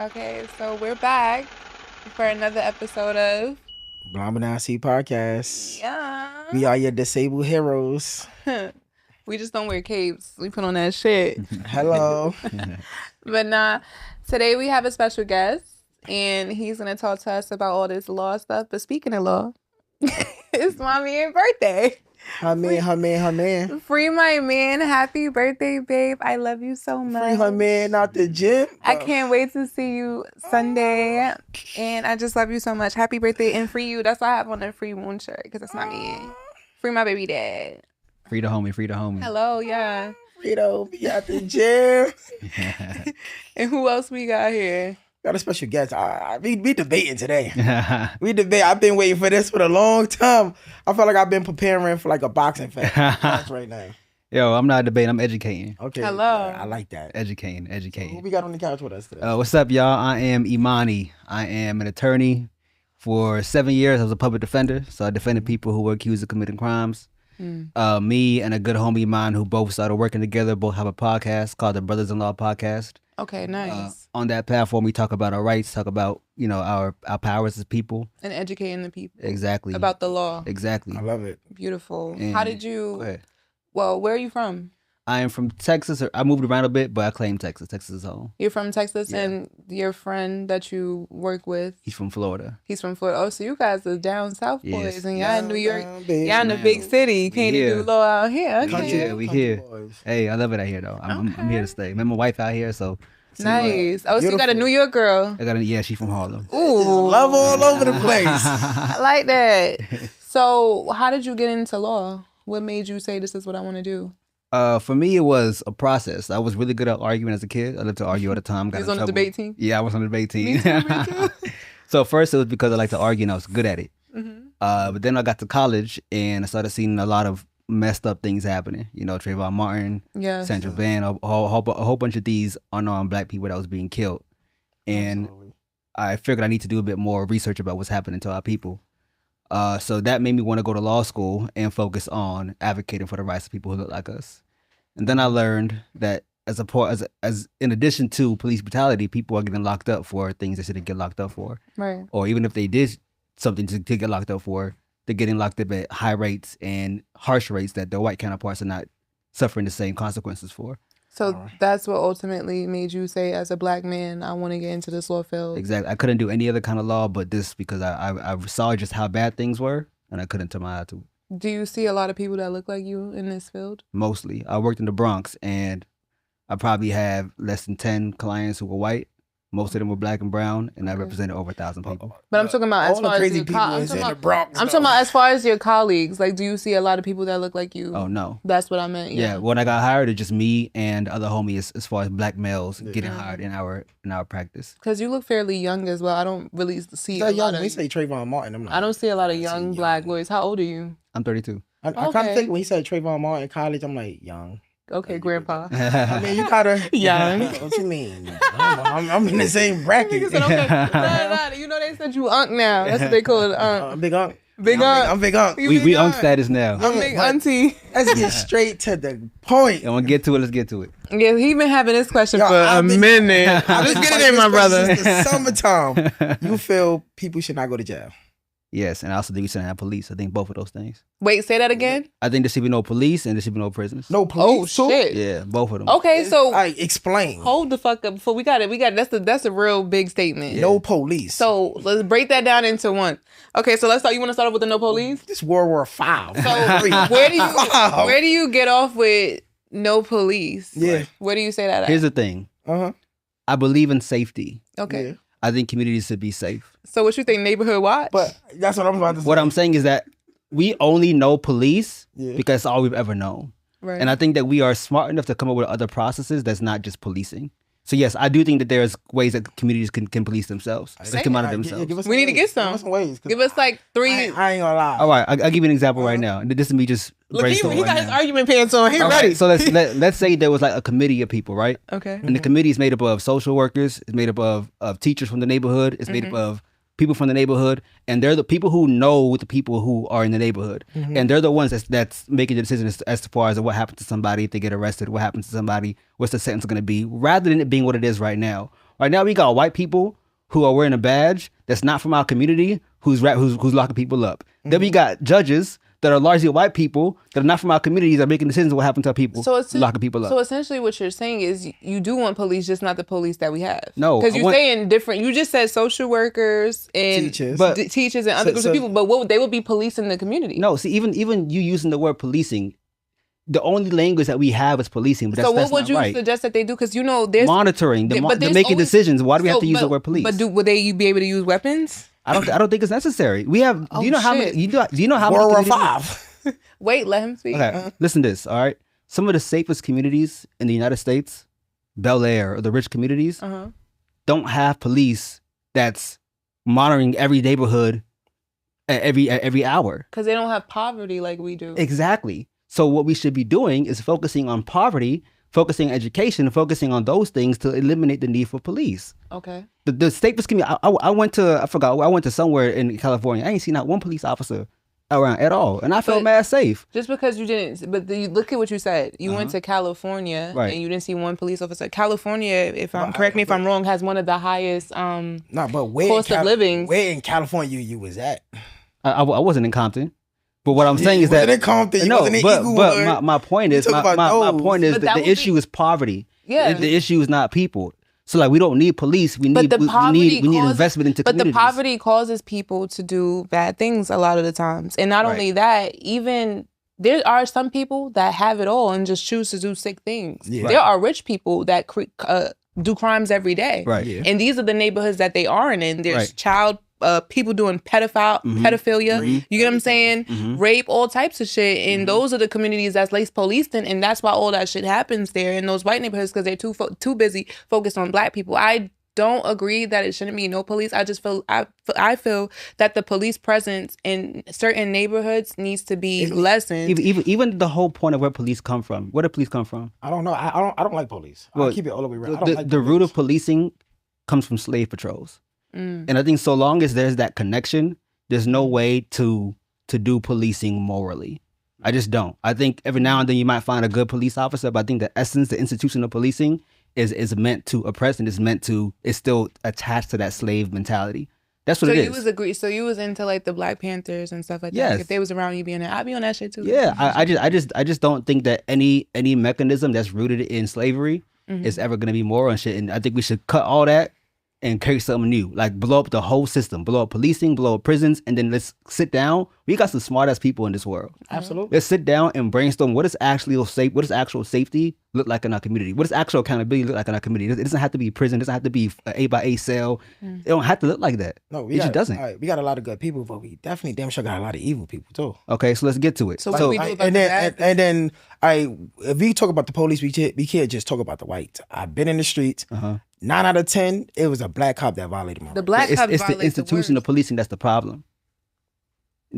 Okay, so we're back for another episode of Blombenasi Podcast. Yeah. We are your disabled heroes. We just don't wear capes. We put on that shit. Hello. But nah, today we have a special guest, and he's gonna talk to us about all this law stuff. But speaking of law, it's my man's birthday. Her man. Free my man. Happy birthday, babe. I love you so much. Free her man out the gym. I can't wait to see you Sunday. And I just love you so much. Happy birthday. And free you. That's why I have on a free moon shirt, because that's my man. Free my baby dad. Free the homie. Hello, yeah. Frito be out the gym. And who else we got here? Got a special guest. We debating today. We debate. I've been waiting for this for a long time. I feel like I've been preparing for like a boxing match right now. Yo, I'm not debating. I'm educating. Okay. Hello. I like that. Educating. Who we got on the couch with us today? What's up, y'all? I am Imani. I am an attorney. For 7 years, I was a public defender. So I defended people who were accused of committing crimes. Me and a good homie of mine who both started working together, both have a podcast called the Brothers-in-Law Podcast. Okay, nice. On that platform, we talk about our rights, talk about, our powers as people. And educating the people. Exactly. About the law. Exactly. I love it. Beautiful. And How did you... Go ahead. Well, where are you from? I am from Texas. I moved around a bit, but I claim Texas. Texas is home. You're from Texas, Yeah. and your friend that you work with, He's from Florida. he's from Florida. Oh, so you guys are down south boys, Yes. and y'all in New York. Down, bitch. Y'all in the Man. big city. You can't Yeah. do law out here. Okay. Country- Yeah, we country here. boys. Hey, I love it out here though. I'm here to stay. Met my wife out here, so Nice. Oh, so you got a Beautiful. New York girl. she's from Harlem. Ooh. Love all over the place. I like that. So how did you get into law? What made you say this is what I want to do? For me, it was a process. I was really good at arguing as a kid. I lived to argue all the time. You Got was in on the trouble. debate team? Yeah, I was on the debate team. Me too. So first, it was because I liked to argue and I was good at it. Mm-hmm. But then I got to college and I started seeing a lot of messed up things happening. Trayvon Martin, Yes. Sandra Van, a whole bunch of these unarmed black people that was being killed. And Absolutely. I figured I need to do a bit more research about what's happening to our people. So that made me want to go to law school and focus on advocating for the rights of people who look like us. And then I learned that as in addition to police brutality, people are getting locked up for things they shouldn't get locked up for. Right. Or even if they did something to get locked up for, they're getting locked up at high rates and harsh rates that their white counterparts are not suffering the same consequences for. So that's what ultimately made you say, as a black man, I want to get into this law field. Exactly. I couldn't do any other kind of law but this because I saw just how bad things were and I couldn't turn my eye to it. Do you see a lot of people that look like you in this field? Mostly. I worked in the Bronx and I probably have less than 10 clients who were white. Most of them were black and brown, and I represented over 1,000 people. But I'm talking about as All the far as crazy your people is in the Bronx. I'm talking about as far as your colleagues. Like, do you see a lot of people that look like you? Oh, no. That's what I meant. Yeah, when I got hired, it's just me and other homies as far as black males getting hired in our practice. Because you look fairly young as well. I don't really see That a young, lot when he of. say Trayvon Martin, I'm like, I don't see a lot of young black boys. How old are you? I'm 32. I kind Okay. of think when he said Trayvon Martin in college, I'm like, young. Okay, grandpa. I mean, you gotta. Young. What you mean? I'm in the same bracket. Nigga said, okay. Nah, you know they said you unk now. That's what they call it. Big Unk. Big Yeah, unk. I'm Big Unk. You we big unk unk. status now. I'm big But- auntie. Let's get straight to the point. I'm gonna get to it. Let's get to it. Yeah, he been having this question Yo, for a I've been- minute. I've Let's been get it fighting in, my this question brother. since the summertime. You feel people should not go to jail? Yes, and I also think we shouldn't have police. I think both of those things. Wait, say that again. I think there should be no police and there should be no prisons. No Oh police. too? shit. Yeah, both of them. Okay, so Explain. hold the fuck up before we got it. That's a real big statement. No police. So let's break that down into one. Okay, so let's start. You want to start off with the no police? this World War V. So where do you get off with no police? Yeah. Where do you say that at? Here's the thing. Uh-huh. I believe in safety. Okay. Yeah. I think communities should be safe. So what you think, neighborhood watch? But that's what I'm about to say. What I'm saying is that we only know police Yeah. because it's all we've ever known. right. And I think that we are smart enough to come up with other processes that's not just policing. So yes, I do think that there's ways that communities can police themselves. They Say can it. monitor All right, themselves. give us We need to ways. get some. Give us some ways. 'cause Give us like three. I ain't gonna lie. All right, I'll give you an example right now. This is me just Look, he brainstorming got right his now. argument pants on. He All ready. right, so let's say there was like a committee of people, right? Okay. And the committee is made up of social workers, it's made up of teachers from the neighborhood, it's made up of people from the neighborhood, and they're the people who know the people who are in the neighborhood, and they're the ones that's making the decision as far as what happens to somebody if they get arrested, what happens to somebody, what's the sentence going to be, rather than it being what it is right now. Right now, we got white people who are wearing a badge that's not from our community who's locking people up. Then we got judges that are largely white people that are not from our communities that are making decisions on what happened to our people, locking people up. So essentially what you're saying is you do want police, just not the police that we have. No. Because you're saying different. You just said social workers and teachers and other groups of people, but they would be policing the community. No, see, even you using the word policing, the only language that we have is policing. But so what would you suggest that they do? Because there's monitoring, they're making decisions. Why do we have to use the word police? But would they be able to use weapons? I don't think it's necessary. We have. Do you know how many? Do you know how World many? War V. Wait, let him speak. Okay, listen to this. All right, some of the safest communities in the United States, Bel Air, or the rich communities, don't have police that's monitoring every neighborhood at every hour. Because they don't have poverty like we do. Exactly. So what we should be doing is focusing on poverty, focusing on education, focusing on those things to eliminate the need for police. Okay. The safest community. I went to somewhere in California. I ain't seen not one police officer around at all, and I felt mad safe. Just because you didn't, but look at what you said. You went to California, and you didn't see one police officer. California, correct me if I'm wrong, has one of the highest cost of living. Where in California you was at? I wasn't in Compton. But what I'm saying is that in Compton, but my point is the issue is poverty. Yeah, the issue is not people. So like we don't need police. We need investment into communities. But the poverty causes people to do bad things a lot of the times, and not only that, even there are some people that have it all and just choose to do sick things. Yeah. There are rich people that do crimes every day, right? Yeah. And these are the neighborhoods that they aren't in. There's people doing pedophilia, you get what I'm saying? Rape, all types of shit. And those are the communities that's less policed in, and that's why all that shit happens there in those white neighborhoods, because they're too busy focused on black people. I don't agree that it shouldn't be no police. I just feel I feel that the police presence in certain neighborhoods needs to be lessened. Even the whole point of where police come from. Where do police come from? I don't know. I don't like police. I'll keep it all the way around. The root of policing comes from slave patrols. And I think so long as there's that connection, there's no way to do policing morally. I just don't. I think every now and then you might find a good police officer, but I think the essence, the institution of policing is meant to oppress and is still attached to that slave mentality. That's what it is. So you was into like the Black Panthers and stuff like that. Yes. Like if they was around, you be in there. I'd be on that shit too. Yeah, I just don't think that any mechanism that's rooted in slavery is ever going to be moral and shit. And I think we should cut all that and create something new. Like blow up the whole system, blow up policing, blow up prisons, and then let's sit down. We got some smart ass people in this world. Absolutely. Let's sit down and brainstorm what does actual safety look like in our community? What does actual accountability look like in our community? It doesn't have to be prison. It doesn't have to be an 8x8 cell. It don't have to look like that. No, it just doesn't. All right, we got a lot of good people, but we definitely damn sure got a lot of evil people too. Okay, so let's get to it. So what do we do about that? And then if we talk about the police, we can't just talk about the whites. I've been in the streets. 9 out of 10, it was a black cop that violated my rights. The black cop it's the institution of policing that's the problem.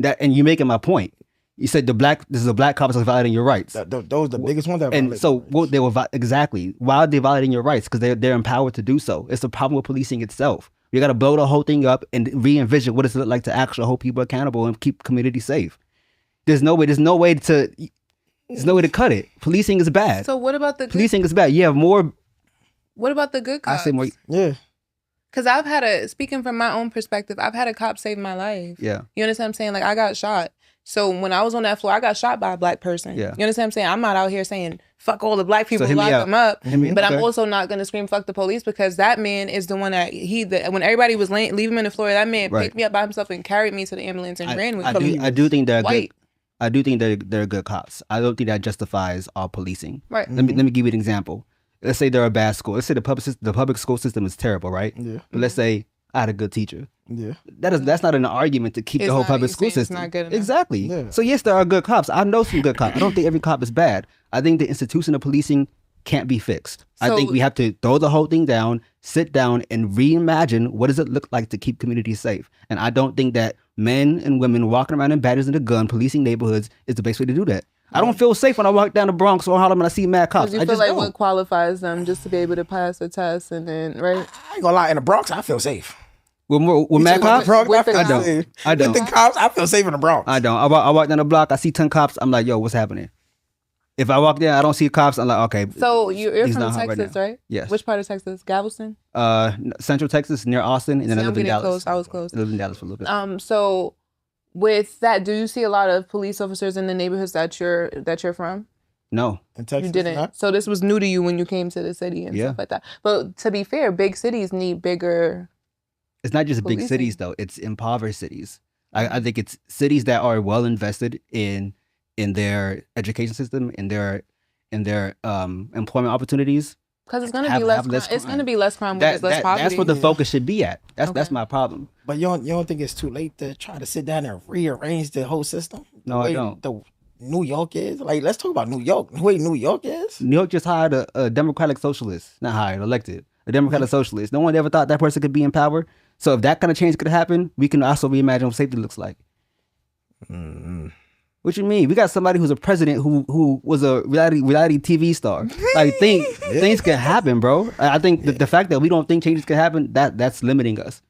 And you're making my point. You said this is a black cop that's violating your rights. Those the biggest ones that violated. And so what they were exactly. Why are they violating your rights? Because they're empowered to do so. It's the problem with policing itself. You got to blow the whole thing up and re-envision what does it look like to actually hold people accountable and keep communities safe. There's no way to cut it. Policing is bad. So what about policing is bad. You have more. What about the good cops? I say more. Yeah. Because speaking from my own perspective, I've had a cop save my life. Yeah. You understand what I'm saying? Like, I got shot. So when I was on that floor, I got shot by a black person. Yeah. You understand what I'm saying? I'm not out here saying, fuck all the black people, lock them up. But I'm also not going to scream, fuck the police, because that man is the one that when everybody was leaving him in the floor, that man picked me up by himself and carried me to the ambulance and ran with me. I do think they're good. I do think they're good cops. I don't think that justifies all policing. Right. Let me give you an example. Let's say they're a bad school. Let's say the public school system is terrible, right? Yeah. But let's say I had a good teacher. Yeah. That's not an argument to keep the whole public school system. It's not good enough. Exactly. Yeah. So yes, there are good cops. I know some good cops. I don't think every cop is bad. I think the institution of policing can't be fixed. I think we have to throw the whole thing down, sit down, and reimagine what does it look like to keep communities safe. And I don't think that men and women walking around in badges and a gun, policing neighborhoods, is the best way to do that. I don't feel safe when I walk down the Bronx or Harlem and I see mad cops. You feel like what qualifies them just to be able to pass the test and then, right? I ain't gonna lie, in the Bronx, I feel safe. With mad cops? I don't. With the cops, I feel safe in the Bronx. I don't. I walk down the block, I see 10 cops, I'm like, yo, what's happening? If I walk there, I don't see cops. I'm like, okay. So you're he's from not hot right Texas, now. right? Yes. Which part of Texas? Galveston? Central Texas, near Austin, and then I I'm live in getting Dallas. close. I was close. I lived in Dallas for a little bit. So with that, do you see a lot of police officers in the neighborhoods that you're from? No. In Texas, You didn't. not? So this was new to you when you came to the city and stuff like that. But to be fair, big cities need bigger. It's not just big cities though. It's impoverished cities. I think it's cities that are well invested in their education system, in their employment opportunities. Because it's gonna be less crime. It's gonna be less crime with less poverty. That's what the focus should be at. That's my problem. But you don't think it's too late to try to sit down and rearrange the whole system? No, I don't. The New York is like, let's talk about New York. The way New York is. New York just hired a Democratic socialist, not hired, elected a Democratic socialist. No one ever thought that person could be in power. So if that kind of change could happen, we can also reimagine what safety looks like. Mm-hmm. What you mean? We got somebody who's a president who was a reality TV star. Like things can happen, bro. I think the fact that we don't think changes can happen, that's limiting us.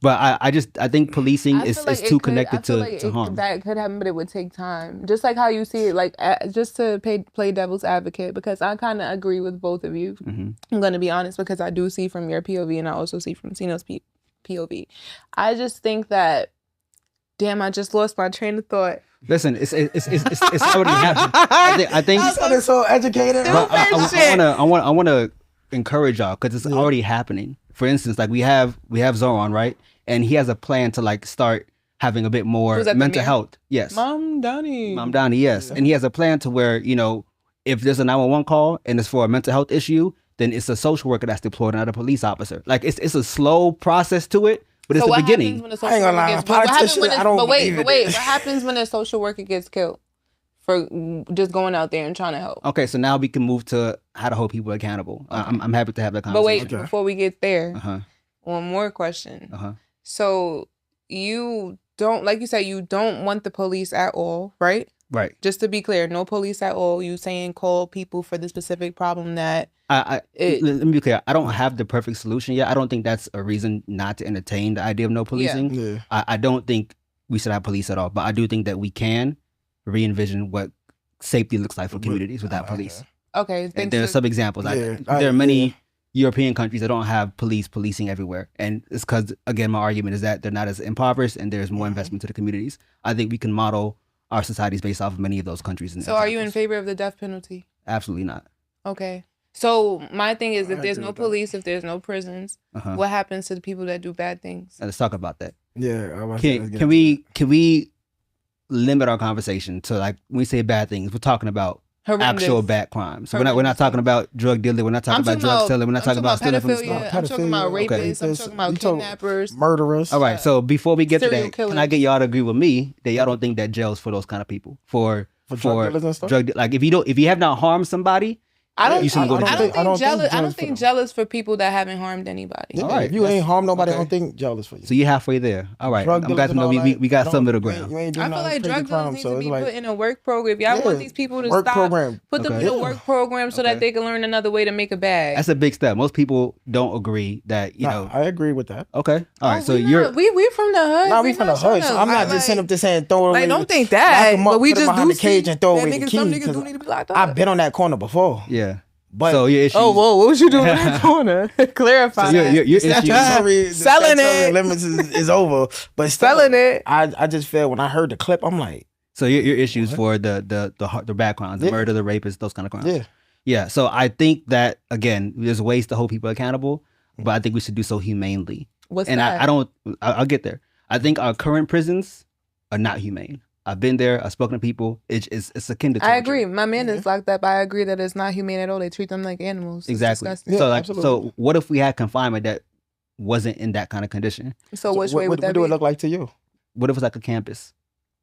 But I think policing is too connected to harm. That could happen, but it would take time. Just like how you see it, like just to play devil's advocate, because I kind of agree with both of you. Mm-hmm. I'm going to be honest, because I do see from your POV and I also see from Sino's POV. I just think that, damn, I just lost my train of thought. Listen, it's already happened. I think That's so educated. I want to encourage y'all because it's already happening. For instance, like we have Zoran, right? And he has a plan to like start having a bit more mental health. Yes. Mom Donnie, yes. And he has a plan to where, you know, if there's a 911 call and it's for a mental health issue, then it's a social worker that's deployed, not a police officer. Like it's a slow process to it. But it's the beginning. I ain't gonna lie. What happens when a social worker gets killed for just going out there and trying to help? Okay, so now we can move to how to hold people accountable. I'm happy to have that conversation. But wait, before we get there, one more question. So you don't, like you said, you don't want the police at all, right? Right. Just to be clear, no police at all. You saying call people for the specific problem that... let me be clear. I don't have the perfect solution yet. I don't think that's a reason not to entertain the idea of no policing. Yeah. I don't think we should have police at all, but I do think that we can re-envision what safety looks like for communities without police. Okay. And there are some examples. There are many European countries that don't have policing everywhere. And it's because, again, my argument is that they're not as impoverished and there's more investment to the communities. I think we can model our societies based off of many of those countries. So are you in favor of the death penalty? Absolutely not. Okay. So my thing is, if there's no police, if there's no prisons, what happens to the people that do bad things? Let's talk about that. Yeah. Can we limit our conversation to, like, when we say bad things, we're talking about actual bad crimes. So we're not talking about drug dealing. We're not talking about drug selling. We're not talking about stealing from the store. I'm talking about rapists. I'm talking about kidnappers, murderers. All right. So before we get to that, can I get y'all to agree with me that y'all don't think that jail's for those kind of people? For drug dealers and stuff? Like if you have not harmed somebody, I don't think jail is for people that haven't harmed anybody. Yeah, all right. If you ain't harmed nobody, I don't think jail is for you. So you're halfway there. All right. I'm glad to know we got some middle ground. I feel like drug dealers need to be put in a work program. If y'all want these people to stop, put them in a work program so that they can learn another way to make a bag. That's a big step. Most people don't agree that, you know. I agree with that. Okay. All right. So we from the hood. No, we from the hood. So I'm not just sitting up there saying throw it away. I don't think that. But we just do the cage and throw away the key. Some niggas do need to be locked up. I've been on that corner before. Yeah. But so your issues. Oh, whoa! What was you doing in that corner? Clarify. So your issues. Selling it. Limits is over. But selling it. I just feel when I heard the clip, I'm like. So your issues for the bad crimes, the murder, the rapists, those kind of crimes. Yeah. So I think that, again, there's ways to hold people accountable, but I think we should do so humanely. What's that? I'll get there. I think our current prisons are not humane. I've been there. I've spoken to people. It's akin to torture. I agree. My man is locked up. I agree that it's not humane at all. They treat them like animals. Exactly. So what if we had confinement that wasn't in that kind of condition? So which way would that be? What do it look like to you? What if it's like a campus?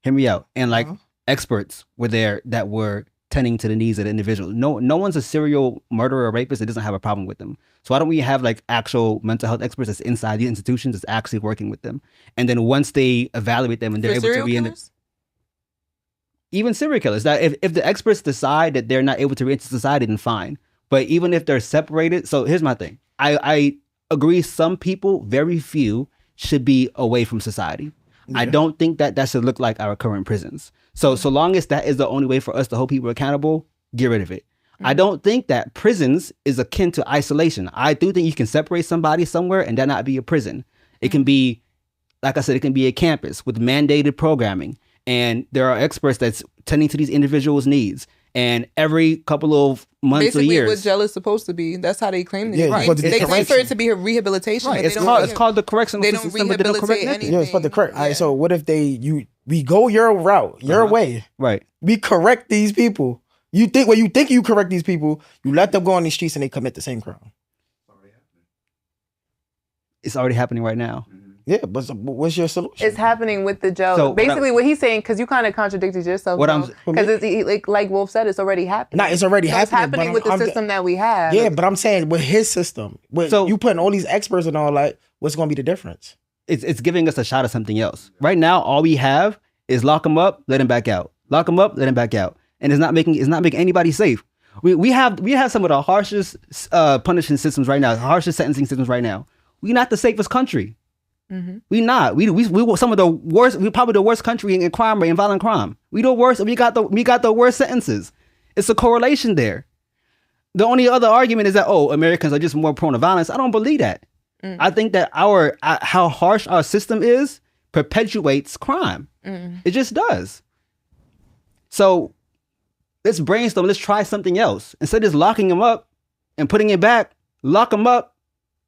Hear me out. And like experts were there that were tending to the needs of the individual. No one's a serial murderer or rapist that doesn't have a problem with them. So why don't we have like actual mental health experts that's inside the institutions that's actually working with them? And then once they evaluate them and they're able to re even serial killers. That if the experts decide that they're not able to re-enter society, then fine. But even if they're separated, so here's my thing. I agree some people, very few, should be away from society. Yeah. I don't think that should look like our current prisons. So long as that is the only way for us to hold people accountable, get rid of it. I don't think that prisons is akin to isolation. I do think you can separate somebody somewhere and that not be a prison. It can be, like I said, it can be a campus with mandated programming. And there are experts that's tending to these individuals' needs. And every couple of months basically or years. what jail is supposed to be. That's how they claim it. Yeah, Right. They claim for it to be a rehabilitation. Right. It's called the correctional system. They don't rehabilitate anything. Yeah, it's for the correct. All right, so what if we go your route, your way. Right. We correct these people. You think you correct these people, you let them go on these streets and they commit the same crime. It's already happening right now. Yeah, but what's your solution? It's happening with the jail. So basically, what he's saying, because you kind of contradicted yourself. Because like Wolf said, it's already happening. It's already happening. It's happening with the system that we have. Yeah, but I'm saying with his system, you putting all these experts and all that, what's going to be the difference? It's giving us a shot at something else. Right now, all we have is lock him up, let him back out. Lock him up, let him back out. And it's not making anybody safe. We have some of the harshest punishing systems right now, harshest sentencing systems right now. We're not the safest country. Mm-hmm. We not. We some of the worst. We're probably the worst country in crime rate and violent crime. We the worst. We got the worst sentences. It's a correlation there. The only other argument is that Americans are just more prone to violence. I don't believe that. I think that how harsh our system is perpetuates crime. It just does. So let's brainstorm. Let's try something else instead of just locking them up and putting it back. Lock them up.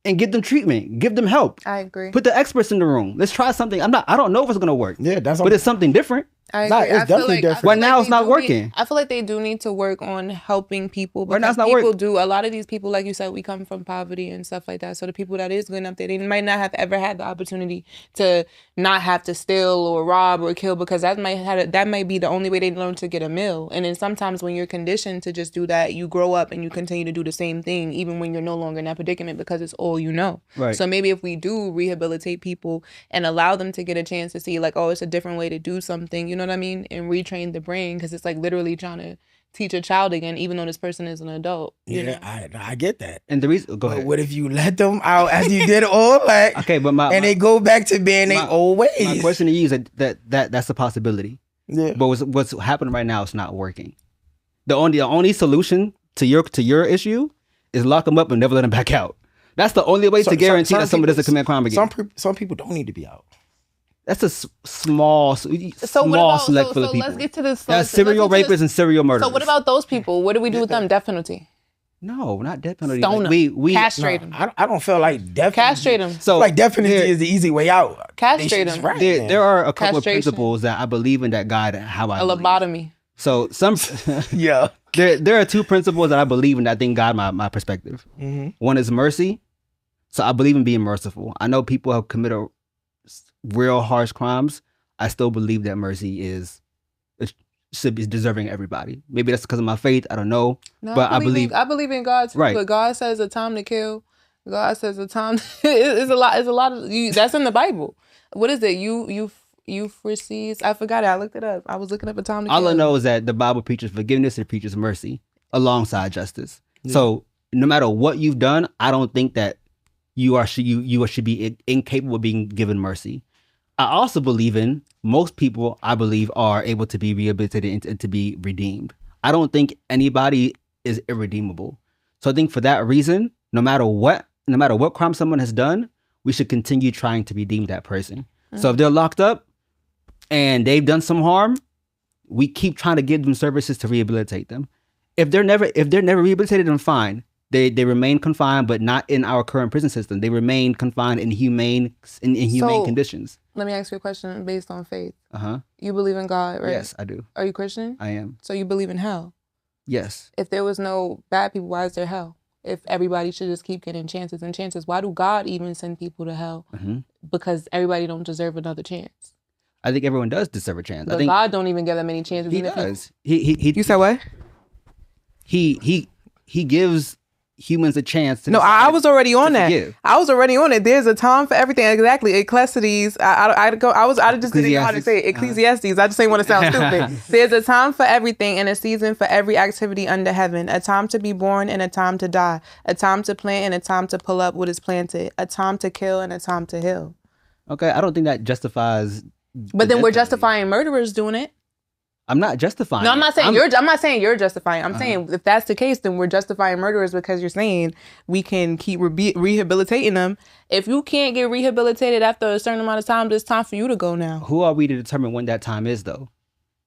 And give them treatment, give them help. I agree. Put the experts in the room. Let's try something. I don't know if it's gonna work. Yeah, but it's something different. I agree. It's definitely different. Right now, it's not working. I feel like they do need to work on helping people. Right now, it's not people working. A lot of these people, like you said, we come from poverty and stuff like that. So the people that is going up there, they might not have ever had the opportunity to not have to steal or rob or kill, because that might be the only way they learn to get a meal. And then sometimes when you're conditioned to just do that, you grow up and you continue to do the same thing, even when you're no longer in that predicament, because it's all you know. Right. So maybe if we do rehabilitate people and allow them to get a chance to see, like, it's a different way to do something, you know what I mean? And retrain the brain, because it's like literally trying to teach a child again, even though this person is an adult. I get that. And the reason, go ahead. What if you let them out after you did all that? Okay, but they go back to being their old ways. My question to you is that's a possibility. Yeah. But what's happening right now is not working. The only solution to your issue is lock them up and never let them back out. That's the only way to guarantee that somebody doesn't commit crime again. Some people don't need to be out. That's a small select for the people. Let's get to this. That's serial rapists and serial murderers. So what about those people? What do we do with them? Death penalty? No, not death penalty. Stone them. We castrate them. I don't feel like death. Castrate them. So like death penalty is the easy way out. Castrate them. Right. There are a couple of principles that I believe in that guide how I believe. Lobotomy. So yeah. There are two principles that I believe in that I think guide my perspective. Mm-hmm. One is mercy. So I believe in being merciful. I know people have committed real harsh crimes. I still believe that mercy is deserving everybody. Maybe that's because of my faith. I don't know. No, but I believe in God too. Right. But God says a time to kill. God says a time. It's a lot. It's a lot of. That's in the Bible. What is it? Euphrates. I forgot it. I looked it up. I was looking up a time to kill. All I know is that the Bible preaches forgiveness and preaches mercy alongside justice. Yeah. So no matter what you've done, I don't think that you should be incapable of being given mercy. I also believe in most people, I believe, are able to be rehabilitated and to be redeemed. I don't think anybody is irredeemable. So I think for that reason, no matter what crime someone has done, we should continue trying to redeem that person. Mm-hmm. So if they're locked up and they've done some harm, we keep trying to give them services to rehabilitate them. If they're never rehabilitated, then fine. They remain confined, but not in our current prison system. They remain confined in humane conditions. Let me ask you a question based on faith. Uh-huh. You believe in God, right? Yes, I do. Are you Christian? I am. So you believe in hell? Yes. If there was no bad people, why is there hell? If everybody should just keep getting chances and chances, why do God even send people to hell? Mm-hmm. Because everybody don't deserve another chance. I think everyone does deserve a chance. But God don't even give that many chances. He does. He You said what? He gives humans a chance to. No, I was already on that. I was already on it. There's a time for everything. Exactly. Ecclesiastes. I just didn't know how to say it. Ecclesiastes. I just didn't want to sound stupid. There's a time for everything and a season for every activity under heaven. A time to be born and a time to die. A time to plant and a time to pull up what is planted. A time to kill and a time to heal. Okay, I don't think that justifies. But then we're justifying murderers doing it. I'm not justifying. No, I'm not saying I'm not saying you're justifying. I'm saying if that's the case, then we're justifying murderers because you're saying we can keep rehabilitating them. If you can't get rehabilitated after a certain amount of time, it's time for you to go now. Who are we to determine when that time is, though?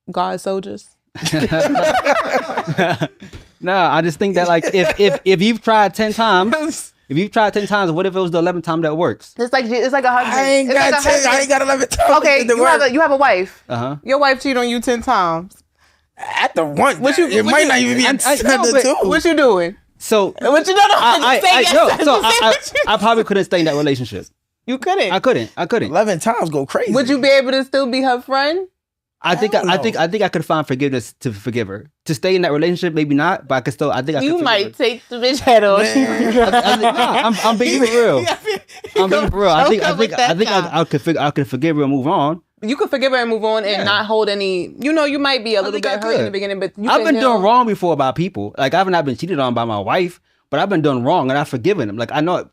God soldiers. No, I just think that like if you've tried 10 times. If you've tried 10 times, what if it was the 11th time that works? It's like 100. I ain't got 11 times. Okay, you have a wife. Uh-huh. Your wife cheated on you 10 times. At the one, it might not even be the two. What you doing? So what you doing? I probably couldn't stay in that relationship. You couldn't. I couldn't. 11 times go crazy. Would you be able to still be her friend? I think I could find forgiveness to forgive her. To stay in that relationship, maybe not, but I could still. I think I could. You might take the bitch head on. I'm being real. I'm being real. I could forgive her and move on. You could forgive her and move on and not hold any. You know, you might be a little bit hurt in the beginning, but I've been doing wrong before by people. Like I've not been cheated on by my wife, but I've been doing wrong and I've forgiven them. Like I know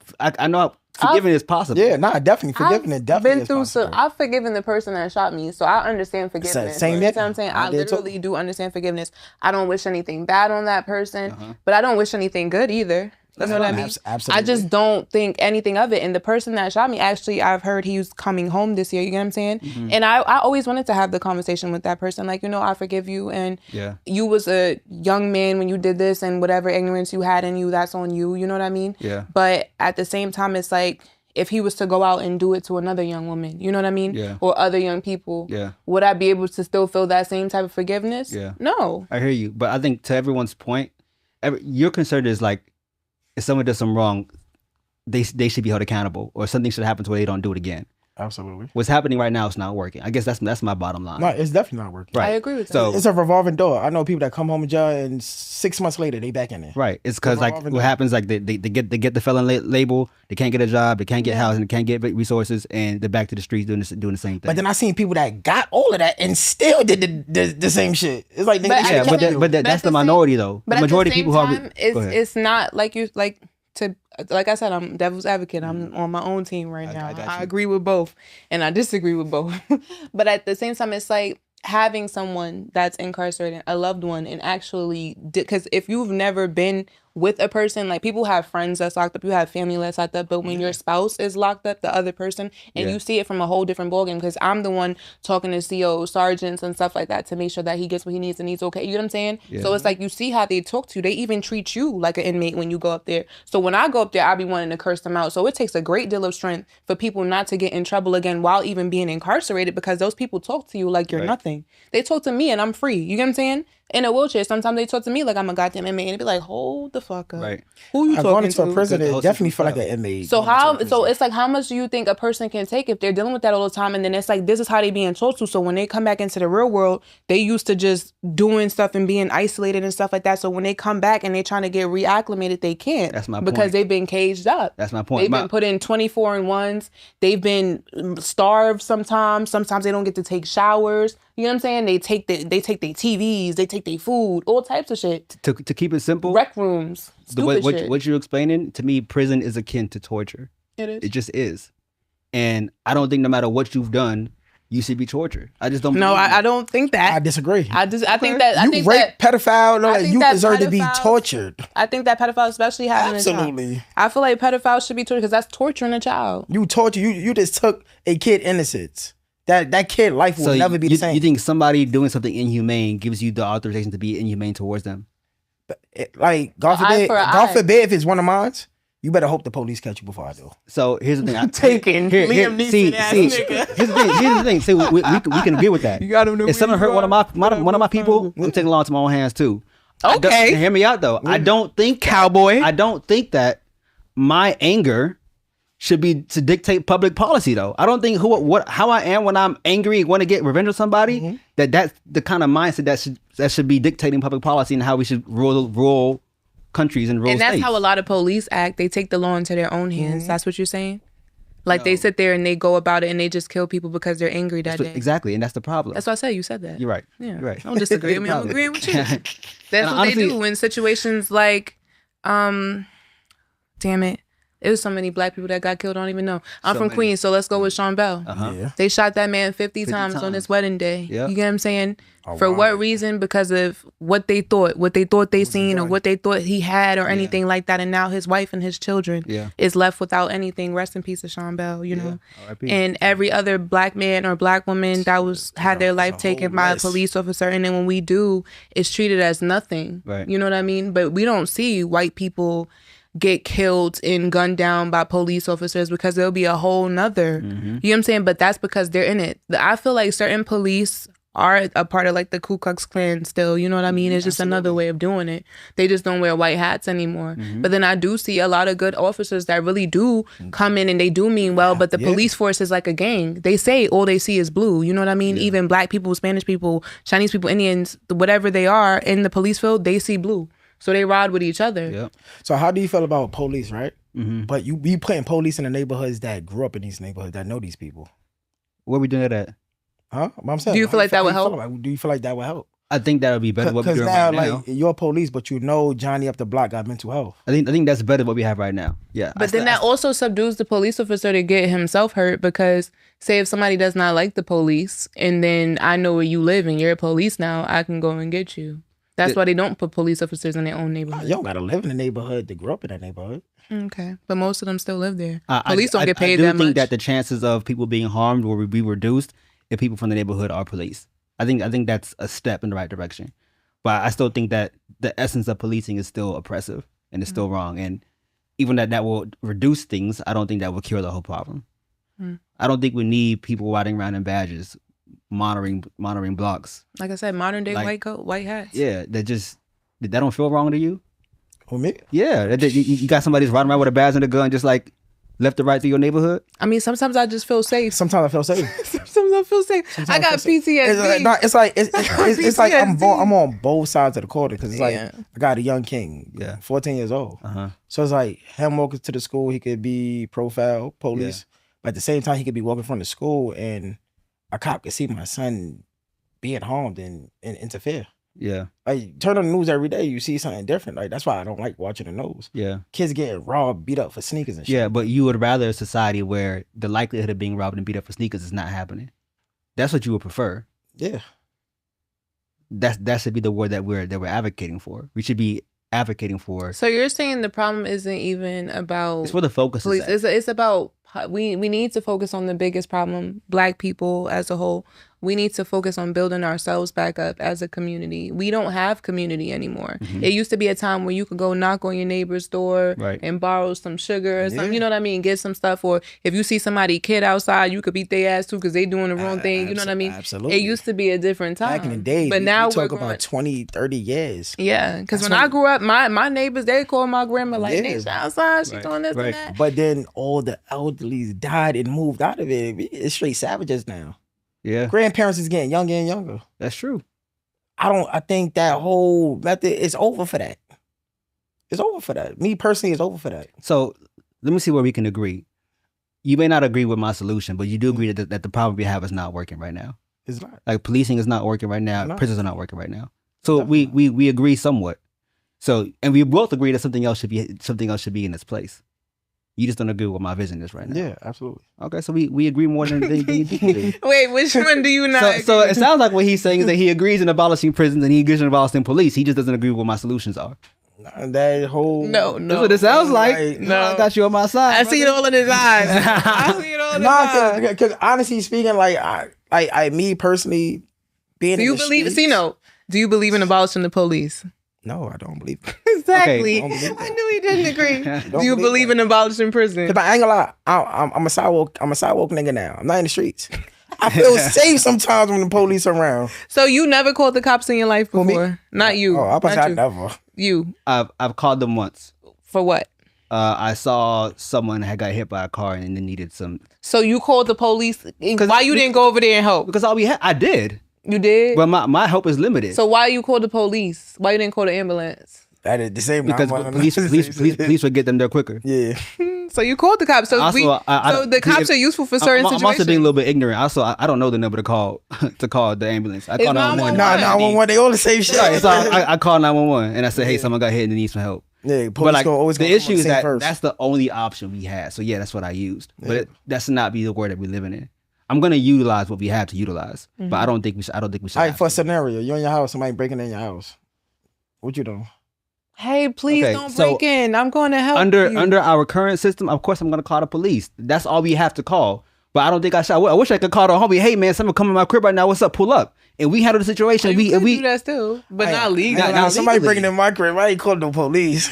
forgiving is possible. Yeah, definitely forgiving it. Definitely been through I've forgiven the person that shot me, so I understand forgiveness. Same. You know what I'm saying? I literally do understand forgiveness. I don't wish anything bad on that person, but I don't wish anything good either. You know what I mean? Absolutely. I just don't think anything of it. And the person that shot me, actually, I've heard he was coming home this year. You get what I'm saying? Mm-hmm. And I always wanted to have the conversation with that person. Like, I forgive you. And you was a young man when you did this, and whatever ignorance you had in you, that's on you. You know what I mean? Yeah. But at the same time, it's like, if he was to go out and do it to another young woman, you know what I mean? Yeah. Or other young people, would I be able to still feel that same type of forgiveness? Yeah. No. I hear you. But I think to everyone's point, your concern is like, if someone does something wrong, they should be held accountable, or something should happen to where they don't do it again. Absolutely. What's happening right now is not working. I guess that's my bottom line. No, it's definitely not working. Right. I agree with that. So it's a revolving door. I know people that come home and jail, and 6 months later they back in there. Right. It's because like what happens, like they get the felon label, they can't get a job, they can't get housing, they can't get resources, and they're back to the streets doing the same thing. But then I seen people that got all of that and still did the same shit. It's like that's the minority though. The majority of people who are. It's not like you like. Like I said, I'm devil's advocate. I'm on my own team right now. I agree with both and I disagree with both. But at the same time, it's like having someone that's incarcerated, a loved one, and actually, because if you've never been with a person, like people have friends that's locked up, you have family that's locked up, but when your spouse is locked up, the other person, and you see it from a whole different ballgame, because I'm the one talking to COs, sergeants, and stuff like that to make sure that he gets what he needs and he's okay. You know what I'm saying? Yeah. So it's like you see how they talk to you. They even treat you like an inmate when you go up there. So when I go up there, I be wanting to curse them out. So it takes a great deal of strength for people not to get in trouble again while even being incarcerated, because those people talk to you like you're nothing. They talk to me and I'm free. You get what I'm saying? In a wheelchair, sometimes they talk to me like I'm a goddamn inmate, and they be like, "Hold the fuck up." Right? Who you talking to? Going into a prison, it definitely feel like an inmate. So so it's like, how much do you think a person can take if they're dealing with that all the time? And then it's like, this is how they being told to. So when they come back into the real world, they used to just doing stuff and being isolated and stuff like that. So when they come back and they trying to get reacclimated, they can't. That's my point. Because they've been caged up. That's my point. They've been put in 24-in-1s. They've been starved sometimes. Sometimes they don't get to take showers. You know what I'm saying? They take their TVs, they take their food, all types of shit. To keep it simple, rec rooms, stupid shit. What you're explaining, to me, prison is akin to torture. It is. It just is. And I don't think no matter what you've done, you should be tortured. I just don't. No, I don't think that. I disagree. I think that you rape, pedophile, you deserve to be tortured. I think that pedophiles, especially having absolutely. A child, I feel like pedophiles should be tortured because that's torturing a child. You torture. You just took a kid innocence. That kid life will never be the same. You think somebody doing something inhumane gives you the authorization to be inhumane towards them? Like God forbid if it's one of mine, you better hope the police catch you before I do. So here's the thing. Liam Neeson ass nigga. Here's the thing. See, we can agree with that. You gotta know. If someone hurt one of my people, I'm taking the law into my own hands too. Okay. Hear me out though. I don't think cowboy. I don't think that my anger should be to dictate public policy though. I don't think how I am when I'm angry and want to get revenge on somebody, that's the kind of mindset that should be dictating public policy and how we should rule countries and rule states. And that's how a lot of police act. They take the law into their own hands. That's what you're saying? Like they sit there and they go about it and they just kill people because they're angry that day. Exactly, and that's the problem. That's why I said you said that. You're right. Yeah. You're right. I don't disagree. I mean, I'm agreeing with you. That's what honestly, they do in situations like, damn it. It was so many black people that got killed. I don't even know. I'm from Queens, so let's go with Sean Bell. Yeah. They shot that man 50 times on his wedding day. Yep. You get what I'm saying? Oh, For wow. what reason? Because of what they thought they seen, or what they thought he had, or anything like that. And now his wife and his children is left without anything. Rest in peace to Sean Bell, you know. R.I.P. And every other black man or black woman that had their life taken by a police officer. And then when we do, it's treated as nothing. Right. You know what I mean? But we don't see white people get killed and gunned down by police officers, because there'll be a whole nother, you know what I'm saying? But that's because they're in it. I feel like certain police are a part of like the Ku Klux Klan still, you know what I mean? It's just another way of doing it. They just don't wear white hats anymore. But then I do see a lot of good officers that really do come in and they do mean well, but the police force is like a gang. They say all they see is blue, you know what I mean? Even black people, Spanish people, Chinese people, Indians, whatever they are in the police field, they see blue. So they ride with each other. Yep. So how do you feel about police, right? But you be putting police in the neighborhoods that grew up in these neighborhoods that know these people. Where we doing that at? Huh? What I'm saying, Do you feel like that would help? Do you feel like that would help? I think that would be better what we're Because doing now, right now. like, you're police, but you know Johnny up the block got mental health. I think that's better than what we have right now. Yeah. But then that also subdues the police officer to get himself hurt, because say if somebody does not like the police and then I know where you live and you're police now, I can go and get you. That's why they don't put police officers in their own neighborhood. You don't gotta live in the neighborhood to grow up in that neighborhood. Okay. But most of them still live there. Police don't get paid that that much. I do think much. that the chances of people being harmed will be reduced if people from the neighborhood are police. I think that's a step in the right direction. But I still think that the essence of policing is still oppressive and it's still wrong. And even that will reduce things, I don't think that will cure the whole problem. I don't think we need people riding around in badges, monitoring blocks. Like I said, modern day white coat, white hats. Yeah, that don't feel wrong to you? Who, me? Yeah, you got somebody that's riding around with a badge and a gun, just like left or right through your neighborhood. I mean, sometimes I just feel safe. Sometimes I feel safe. Sometimes I feel safe. I got PTSD. It's like I'm on both sides of the quarter, because it's like Yeah. I got a young king, 14 years old. So it's like him walking to the school, he could be profile police, but at the same time he could be walking from the school and a cop could see my son being harmed and interfere. Yeah, Like, turn on the news every day, you see something different. Like, that's why I don't like watching the news. yeah. Kids getting robbed, beat up for sneakers and shit. Yeah, but you would rather a society where the likelihood of being robbed and beat up for sneakers is not happening. That's what you would prefer. Yeah. That should be the word that we're advocating for. We should be advocating for. So you're saying the problem isn't even about It's where the focus police. is at. It's about we need to focus on the biggest problem, black people as a whole. We need to focus on building ourselves back up as a community. We don't have community anymore. It used to be a time where you could go knock on your neighbor's door and borrow some sugar or something. You know what I mean? Get some stuff. Or if you see somebody kid outside, you could beat their ass too because they doing the wrong thing. You know what I mean? Absolutely. It used to be a different time. Back in the day, but now we we're talk about 20, 30 years. Yeah, because when when- I grew up, my neighbors, they call my grandma like, Yeah. Nisha outside, she doing this and that. But then all the elderlies died and moved out of it. It's straight savages now. Yeah, Grandparents is getting younger and younger. that's true. I think that whole method is over for that. It's over for that. Me personally, it's over for that. So let me see where we can agree. You may not agree with my solution, but you do agree that the problem we have is not working right now. It's not. Like policing is not working right now. No. Prisons are not working right now. So we agree somewhat. So and we both agree that something else should be in its place. You just don't agree with what my vision is right now. Yeah, absolutely. Okay, so we agree more than you do. Wait, which one do you not? So it sounds like what he's saying is that he agrees in abolishing prisons and he agrees in abolishing police. He just doesn't agree with what my solutions are. That whole No. That's what it sounds like. No. I got you on my side. I see it all in his eyes. I see it all in his eyes. because honestly speaking, like I me personally being Do in you the believe? streets, See, no. Do you believe in abolishing the police? No, I don't believe it. Exactly. Okay. I knew he didn't agree. Do you believe believe that. in abolishing prison? Cause I ain't gonna lie, I'm a sidewalk nigga now. I'm not in the streets. I feel safe sometimes when the police are around. So you never called the cops in your life me? before? Not you. Oh, Not I you. never. You. I've called them once. For what? I saw someone had got hit by a car and then needed some. So you called the police. Why you didn't go over there and help? Because all we had, I did. You did? But my help is limited. So why you called the police? Why you didn't call the ambulance? That is the same. Because 911. police would get them there quicker. Yeah. So you called the cops. So Also, so the cops are useful for certain I'm situations. also being a little bit ignorant. Also, I don't know the number to call the ambulance. I call 911. 911. Nah, 911. They all the same shit. Right, so I call 911 and I say, hey, someone got hit and they need some help. Yeah, but like always the issue is that first. that's the only option we had. So yeah, that's what I used. But that's not be the word that we're living in. I'm gonna utilize what we have to utilize, but I don't think we should. I don't think we should. All right, for a scenario, you're in your house, somebody breaking in your house. What you doing? Hey, please don't break in. I'm going to help you. Under our current system, of course, I'm going to call the police. That's all we have to call. But I don't think I should. I wish I could call the homie. Hey, man, someone come in my crib right now. What's up? Pull up. And we handle the situation. We do that still, but not legally. Not somebody breaking in my crib. I ain't calling the police.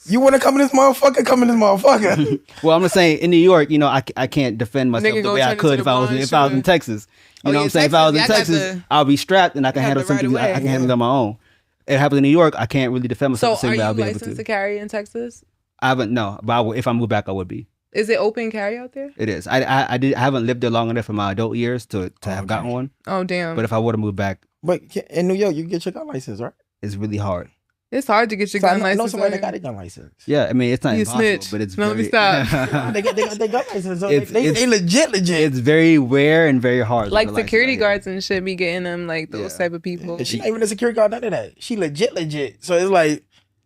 You want to come in this motherfucker? Come in this motherfucker. Well, I'm just saying, in New York, I can't defend myself the way I could if I was in Texas. You know what I'm saying? If I was in Texas, I'll be strapped and I can handle something. I can handle it on my own. It happened in New York. I can't really defend myself. So, are you licensed to carry in Texas? I haven't. No, but if I move back, I would be. Is it open carry out there? It is. I haven't lived there long enough in my adult years to have gotten one. Oh damn! But if I would have moved back, but in New York, you get your gun license, right? It's really hard. It's hard to get your gun license. I know somebody that got a gun license. Yeah, I mean it's not impossible, snitch. but it's no, very... stop. they got their gun license. So they legit. It's very rare and very hard. Like security guards and shit be getting them, like those type of people. Yeah, she not even a security guard, none of that. She legit. So it's like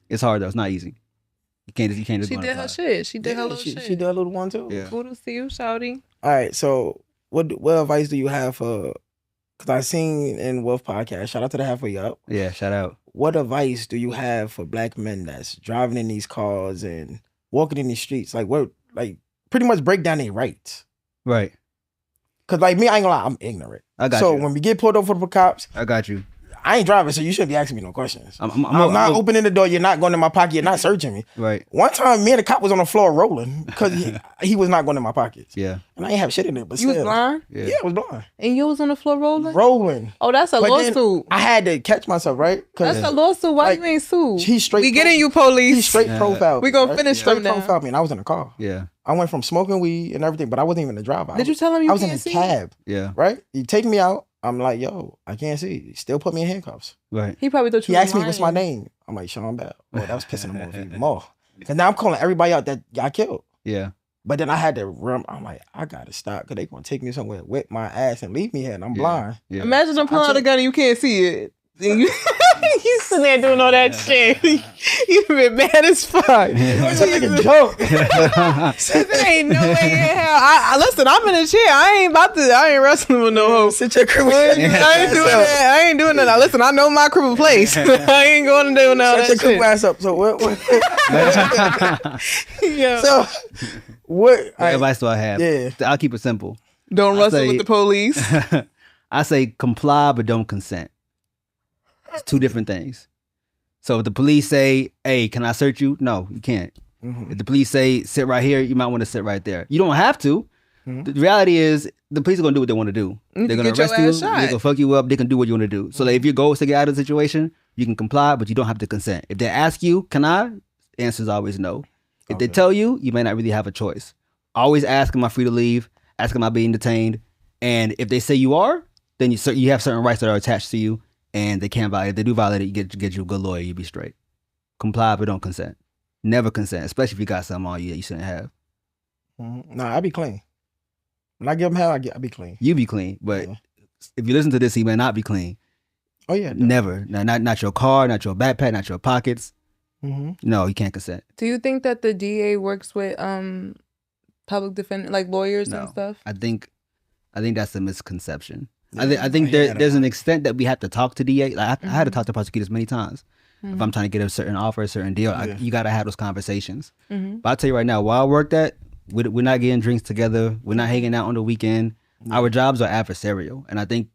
it's hard though. It's not easy. You can't just. She did her shit. She did her little shit. She did a little one too. Yeah. Kudos to you, shawty. All right. So what advice do you have for? Because I seen in Wolf Podcast. Shout out to the Halfway Up. Yeah, shout out. What advice do you have for black men that's driving in these cars and walking in these streets? Like pretty much break down their rights. Right. Cause like me, I ain't gonna lie, I'm ignorant. I got you. So when we get pulled over for the cops, I got you. I ain't driving, so you shouldn't be asking me no questions. I'm not opening the door. You're not going in my pocket. You're not searching me. Right. One time, me and the cop was on the floor rolling because he was not going in my pockets. Yeah. And I ain't have shit in it, but you still. was blind? Yeah, I was blind. And you was on the floor rolling? Rolling. Oh, that's a lawsuit. I had to catch myself, right? That's a lawsuit. Why you ain't sued? He's straight. We getting you, police. He's straight profile. We gonna finish straight from now. profile me, and I was in the car. Yeah. I went from smoking weed and everything, but I wasn't even the driver. Did you tell him you I was can't in see? a cab. Yeah. Right? You take me out. I'm like, yo, I can't see. He still put me in handcuffs. Right. He probably thought you He asked me what's my name. I'm like, Sean Bell. Oh, that was pissing him off even more. Because now I'm calling everybody out that I killed. Yeah. But then I had to run. I'm like, I got to stop because they going to take me somewhere, whip my ass and leave me here and I'm blind. Yeah. Imagine them pulling out a gun and you can't see it. You sitting there doing all that shit. You been mad as fuck. It's like a joke. There ain't no way in hell. Listen, I'm in a chair. I ain't wrestling with no hoe. Sit your crib. I ain't doing that. I ain't doing that. Listen, I know my crib place. I ain't going to do no that shit. Set your crib ass up. So what? Yeah. So what advice do I have? Yeah. I'll keep it simple. Don't wrestle with the police. I say comply but don't consent. It's two different things. So if the police say, hey, can I search you? No, you can't. Mm-hmm. If the police say, sit right here, you might want to sit right there. You don't have to. Mm-hmm. The reality is the police are going to do what they want to do. They're going to arrest you. They're going to fuck you up. They can do what you want to do. So like, if your goal is to get out of the situation, you can comply, but you don't have to consent. If they ask you, can I? The answer is always no. If they tell you, you may not really have a choice. Always ask, am I free to leave? Ask, am I being detained? And if they say you are, then you have certain rights that are attached to you. And they can't violate. If they do violate it, you get you a good lawyer. You be straight. Comply, but don't consent. Never consent, especially if you got something on you that you shouldn't have. Mm-hmm. Nah, I be clean. When I give him hell, I be clean. You be clean, but if you listen to this, he may not be clean. Oh yeah, never. Not your car, not your backpack, not your pockets. Mm-hmm. No, you can't consent. Do you think that the DA works with public defender, like lawyers and stuff? I think that's a misconception. I think there's an extent that we have to talk to DA. Like I had to talk to prosecutors many times. If I'm trying to get a certain offer, a certain deal, you got to have those conversations. But I'll tell you right now, while I worked at, we're not getting drinks together. We're not hanging out on the weekend. Our jobs are adversarial. And I think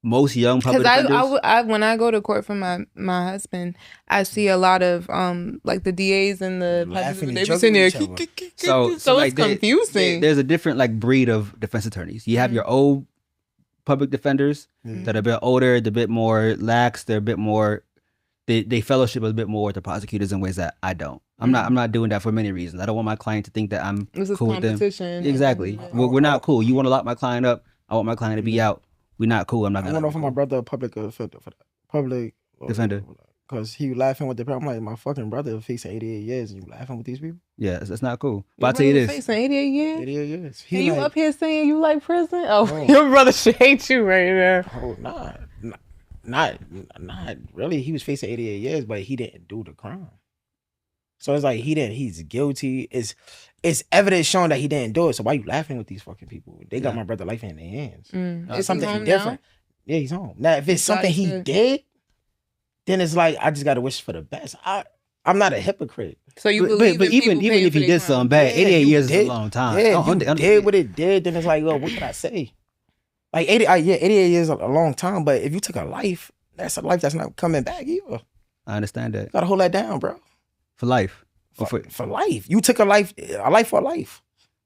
most young public defenders... Because when I go to court for my husband, I see a lot of like the DAs and the laughing, they be sitting there. So like it's confusing. There's a different like breed of defense attorneys. You have your old public defenders that are a bit older, they're a bit more lax, they're a bit more, they fellowship a bit more with the prosecutors in ways that I don't. I'm not doing that for many reasons. I don't want my client to think that I'm cool with them. Exactly. We're not cool. You want to lock my client up, I want my client to be out. We're not cool. I'm not gonna. I went off of my brother, public defender. Because he laughing with the people. I'm like, my fucking brother facing 88 years and you laughing with these people? Yeah, it's not cool. But I'll tell you this. Facing 88 years? 88 years. And you up here saying you like prison? Oh, your brother should hate you right there. Oh, not really. He was facing 88 years, but he didn't do the crime. So it's like he's guilty. It's evidence showing that he didn't do it. So why you laughing with these fucking people? They got my brother life in their hands. Is something he home different. now? Yeah, he's home. Now if it's something he did, then it's like I just gotta wish for the best. I'm not a hypocrite. So you but believe even if he did something bad, 88 years is a long time. Yeah, you did what it did, then it's like, well, what can I say? Like 88 years is a long time, but if you took a life, that's a life that's not coming back either. I understand that. You gotta hold that down, bro. For life. For life. You took a life for a life.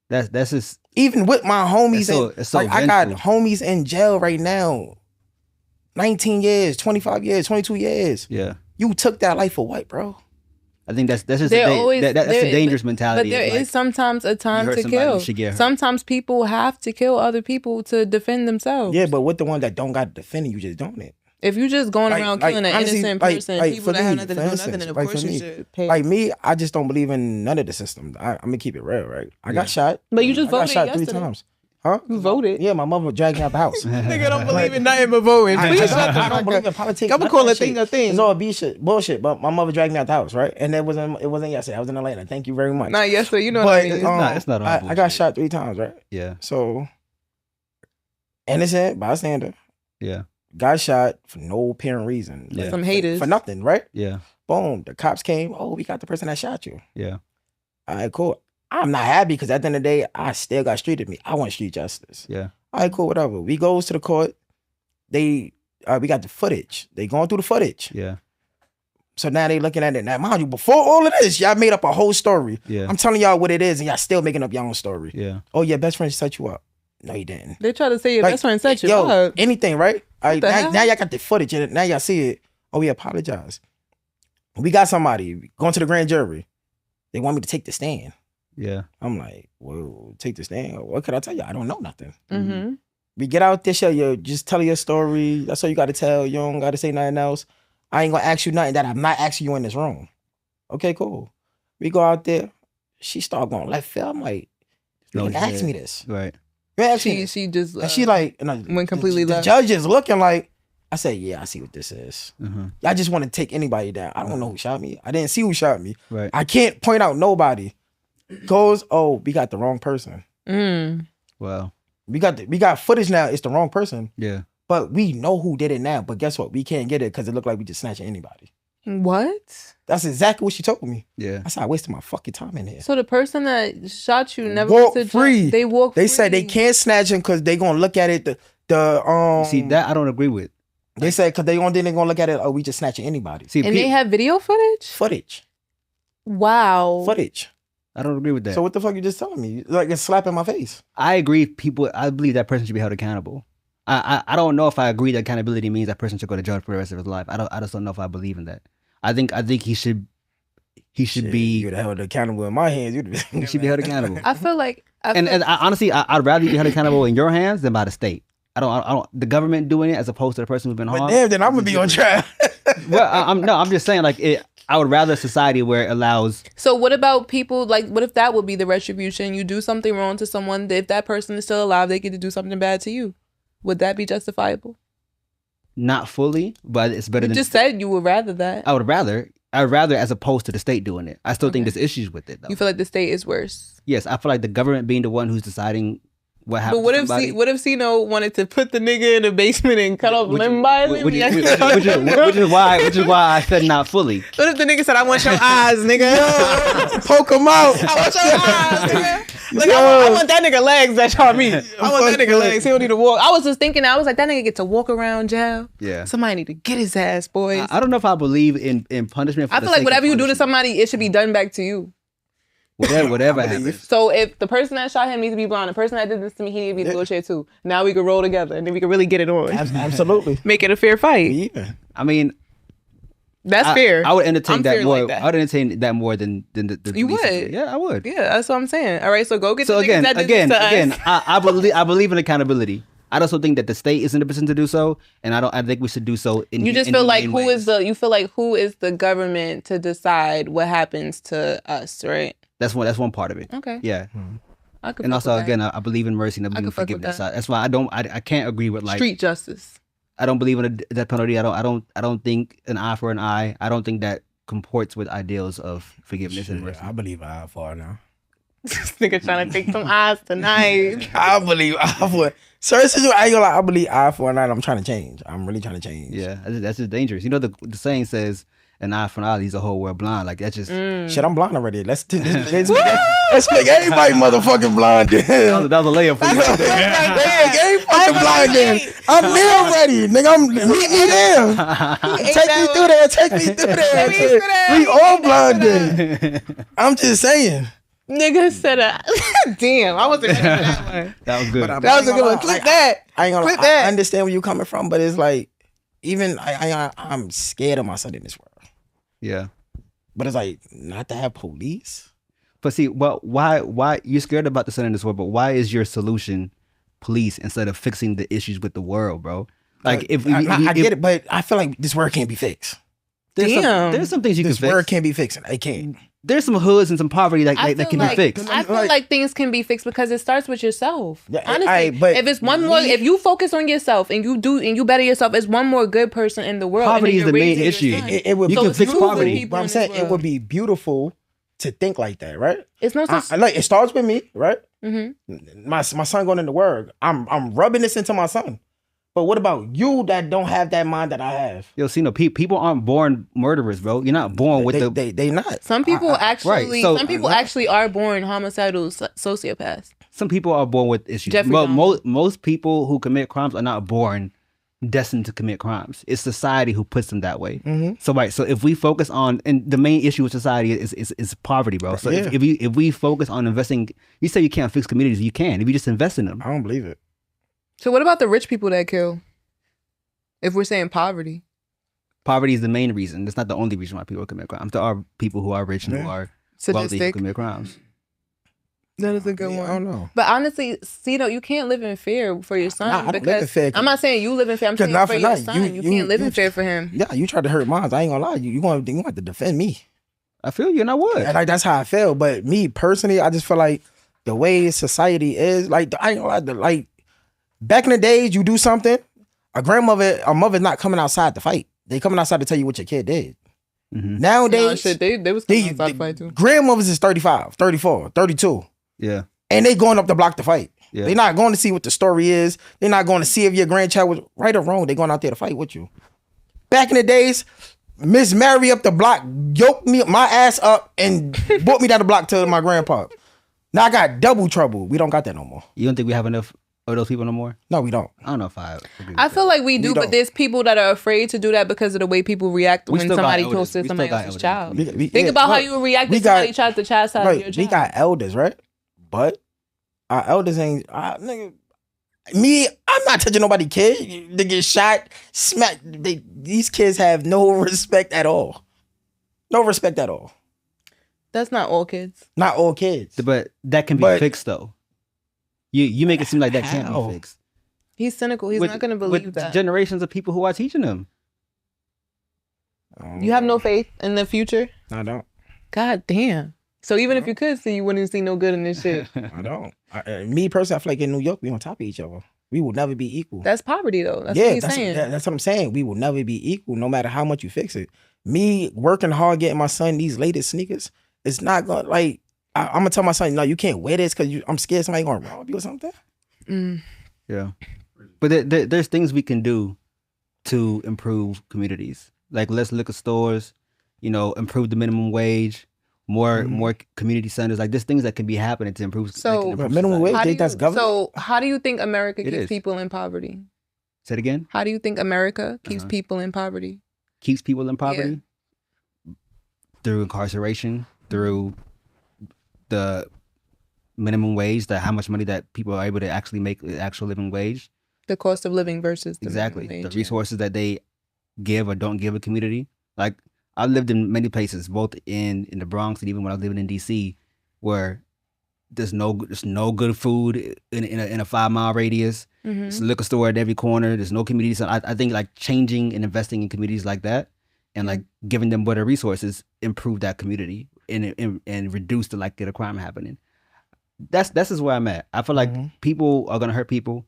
That's just even with my homies. It's so like I got homies in jail right now. 19 years, 25 years, 22 years. Yeah. You took that life for what, bro? I think that's just that's a dangerous mentality. But there is sometimes a time to kill. Sometimes people have to kill other people to defend themselves. Yeah, but with the one that don't got to defend it, you just don't it. If you just going around killing an innocent person, people that have nothing to do with nothing, then of course you should pay. Like me, I just don't believe in none of the system. I'm gonna keep it real, right? I got shot. But you just voted yesterday. 3 times. Huh? You voted? Yeah, my mother dragged me out the house. Nigga don't believe in nothing but voting. I don't believe in politics. I'm gonna call a thing a thing. It's all bullshit. But my mother dragged me out the house, right? And it wasn't yesterday. I was in Atlanta. Thank you very much. Not yesterday. You know what I mean? It's not I got shot 3 times, right? Yeah. So innocent bystander. Yeah. Got shot for no apparent reason. Yeah. Some haters. For nothing, right? Yeah. Boom. The cops came. Oh, we got the person that shot you. Yeah. All right, cool. I'm not happy because at the end of the day, I still got street of me. I want street justice. Yeah. All right, cool, whatever. We goes to the court. We got the footage. They going through the footage. Yeah. So now they looking at it. Now, mind you, before all of this, y'all made up a whole story. Yeah. I'm telling y'all what it is, and y'all still making up your own story. Yeah. Oh, your best friend set you up. No, he didn't. They try to say your best friend set you up. Anything, right? All right, now y'all got the footage, and now y'all see it. Oh, we apologize. We got somebody going to the grand jury. They want me to take the stand. Yeah. I'm like, well, take the stand. What could I tell you? I don't know nothing. Mm-hmm. We get out there, yo, just tell your story. That's all you got to tell. You don't got to say nothing else. I ain't going to ask you nothing that I'm not asking you in this room. Okay, cool. We go out there. She start going left field. I'm like, you didn't ask me this. Right. She just and she like went completely left. The judge is looking like, I said, yeah, I see what this is. Mm-hmm. Y'all just want to take anybody down. I don't know who shot me. I didn't see who shot me. Right. I can't point out nobody. Goes, oh, we got the wrong person. Wow. We got footage now. It's the wrong person. Yeah. But we know who did it now. But guess what? We can't get it because it looked like we just snatching anybody. What? That's exactly what she told me. Yeah. I said I wasted my fucking time in here. So the person that shot you never walk free. They walk free. They said they can't snatch him because they gonna look at it. See that I don't agree with. They said because they're gonna look at it. Oh, we just snatching anybody. See, and they have video footage. Footage. Wow. Footage. I don't agree with that. So what the fuck you just telling me? Like it's slapping my face. I agree. I believe that person should be held accountable. I don't know if I agree that accountability means that person should go to jail for the rest of his life. I just don't know if I believe in that. I think he should be. You'd have held accountable in my hands. He should be held accountable. I feel like, honestly, I'd rather you be held accountable in your hands than by the state. I don't. The government doing it as opposed to the person who's been harmed. But damn, then I'm gonna be on trial. Well, I'm just saying, like I would rather a society where it allows. So what about people, like, what if that would be the retribution? You do something wrong to someone, if that person is still alive, they get to do something bad to you. Would that be justifiable? Not fully, but it's better. You just said you would rather that. I'd rather as opposed to the state doing it. I still think there's issues with it, though. You feel like the state is worse? Yes, I feel like the government being the one who's deciding what happens. But what if Sino wanted to put the nigga in the basement and cut off limb by limb? Which is why I said not fully. What if the nigga said, "I want your eyes, nigga"? Poke him out. I want your eyes, nigga. Like, I want that nigga legs that y'all me. I want that nigga legs. He don't need to walk. I was just thinking, I was like, that nigga get to walk around jail. Yeah. Somebody need to get his ass, boys. I don't know if I believe in punishment. I feel like whatever you do to somebody, it should be done back to you. Whatever happens. So if the person that shot him needs to be blind, the person that did this to me, he needs to be in the wheelchair too. Now we can roll together and then we can really get it on. Absolutely. Make it a fair fight. Yeah. I mean, that's fair. I would entertain that more. Like I would entertain that more than the you police. would. Yeah, I would. Yeah, that's what I'm saying. All right, so go get so the again, niggas that did this to us. I believe in accountability. I also think that the state is in a position to do so, and I think we should do so. You just feel like who is the government to decide what happens to us, right? That's one part of it. Okay. Yeah. And also, again, I believe in mercy and I believe in forgiveness. That's why I can't agree with like street justice. I don't believe in the death penalty. I don't think an eye for an eye. I don't think that comports with ideals of forgiveness and Shit, mercy. I believe I for now. This nigga trying to take some eyes tonight. I believe I for. Certain situation, I ain't gonna lie. I believe I for an eye. I'm trying to change. I'm really trying to change. Yeah, that's just dangerous. You know, the saying says, an eye for an eye leaves the whole world blind. Like, that's just... Shit, I'm blind already. Let's make everybody motherfucking blind then. That was a layup for you. Let's make everybody blind then. I'm there already. Nigga, meet me there. Take me through there. We all blind then. I'm just saying. Nigga said damn, I wasn't ready for that one. That was good. That was a good one. Clip that. I ain't gonna Clip lie. I that. understand where you coming from, but it's like, even I'm scared of my son in this world. Yeah. But it's like, not to have police. But see, well, why you're scared about the sun in this world, but why is your solution police instead of fixing the issues with the world, bro? Like, I get it, but I feel like this word can't be fixed. there's some things you can This fix. word can't be fixed. It can't. There's some hoods and some poverty that I can feel be like- fixed. I feel like things can be fixed because it starts with yourself. Yeah, Honestly, but if it's one more, if you focus on yourself and you better yourself, it's one more good person in the world. and Poverty then is you're the main raising your issue. son. It would You be can fix beautiful, poverty. But I'm saying it would be beautiful to think like that, right? It's no such. Like it starts with me, right? Mm-hmm. My son going into work. I'm rubbing this into my son. But what about you that don't have that mind that I have? Yo, see, no, people aren't born murderers, bro. You're not born with they not. Some people actually, so- some people actually are born homicidal sociopaths. Some people are born with issues. Jeffrey Well, Dahmer. most people who commit crimes are not born destined to commit crimes. It's society who puts them that way. Mm-hmm. So if we focus on, and the main issue with society is poverty, bro. So Yeah. if we focus on investing, you say you can't fix communities, you can if you just invest in them. I don't believe it. So what about the rich people that kill? If we're saying poverty, Poverty is the main reason. It's not the only reason why people commit crimes. There are people who are rich and who are wealthy who sadistic. commit crimes. That is a good I one. don't know. But honestly, you can't live in fear for your son Nah, I don't live in because fear. I'm not saying you live in fear. I'm 'Cause saying not for for your nothing. son, you can't live in fear for him. Yeah, you tried to hurt mine. I ain't gonna lie. You gonna have to defend me. I feel you, and I would. And like that's how I feel. But me personally, I just feel like the way society is, like I ain't gonna lie, like back in the days, you do something, a mother's not coming outside to fight. They coming outside to tell you what your kid did. Mm-hmm. Nowadays, No, shit, they was coming outside to fight too. grandmothers is 35, 34, 32. Yeah. And they going up the block to fight. Yeah. They're not going to see what the story is. They're not going to see if your grandchild was right or wrong. They're going out there to fight with you. Back in the days, Miss Mary up the block yoked my ass up and brought me down the block to my grandpa. Now I got double trouble. We don't got that no more. You don't think we have enough of those people no more? No, we don't. I don't know if I agree with I feel like we do, don't. but there's people that are afraid to do that because of the way people react We when still got somebody elders. close to We still somebody got else's elders. child. We- Think yeah, about how right. you would react We if somebody got- tries to chastise your Right, child. we got elders, right? But our elders ain't, nigga. Me, I'm not touching nobody kid. They get shot, smacked. These kids have no respect at all. No respect at all. That's not all kids. Not all kids. But that can be But- fixed though. You make it seem like that can't How? be fixed. He's cynical. He's With- not going to believe with that. generations of people who are teaching them. You have no faith in the future? I don't. God damn. So even if you could see, you wouldn't see no good in this shit. I don't. Me personally, I feel like in New York, we on top of each other. We will never be equal. That's poverty, though. That's what he's saying. That's what I'm saying. We will never be equal, no matter how much you fix it. Me working hard, getting my son these latest sneakers, it's not gonna like. I'm gonna tell my son, no, you can't wear this because I'm scared somebody gonna rob you or something. Mm. Yeah. But there's things we can do to improve communities. Like less liquor stores, improve the minimum wage, more community centers. Like there's things that can be happening to improve. So- that can improve Minimum society. wage, think that's government. So how do you think America It keeps is. people in poverty? Say it again. How do you think America keeps Uh-huh. people in poverty? Keeps people in poverty through incarceration, through the minimum wage, how much money that people are able to actually make the actual living wage. The cost of living versus the Exactly. minimum The wage. resources that they give or don't give a community. Like I lived in many places, both in the Bronx and even when I was living in DC, where there's no good food in a 5-mile radius. Mhm. There's a liquor store at every corner. There's no community. So I think like changing and investing in communities like that and like giving them better resources improve that community and reduce the crime happening. That's just where I'm at. I feel like people are gonna hurt people,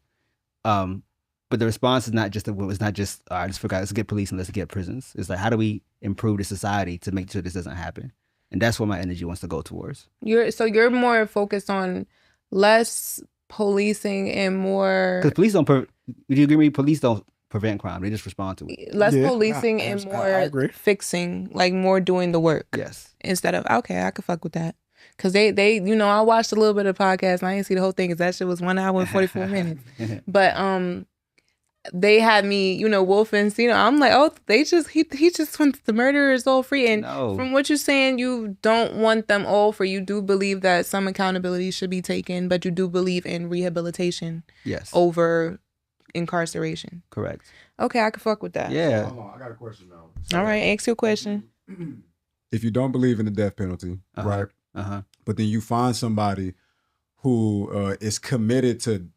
but But the response is not just all right, let's forget, let's get police and let's get prisons. It's like, how do we improve the society to make sure this doesn't happen? And that's where my energy wants to go towards. You're more focused on less policing and more, because police don't. Would you agree with me? Police don't prevent crime; they just respond to it. Less policing and more fixing, like more doing the work. Yes. Instead of I could fuck with that. Cause they I watched a little bit of the podcast and I didn't see the whole thing because that shit was 1 hour and 44 minutes. But they had me, Wolf and Cena. I'm like, oh, he just wants the murderers all free. And from what you're saying, you don't want them all free. You do believe that some accountability should be taken, but you do believe in rehabilitation. Yes. Over incarceration. Correct. Okay, I could fuck with that. Yeah. Hold on, I got a question now. All right, ask your question. If you don't believe in the death penalty, right? But then you find somebody who is committed to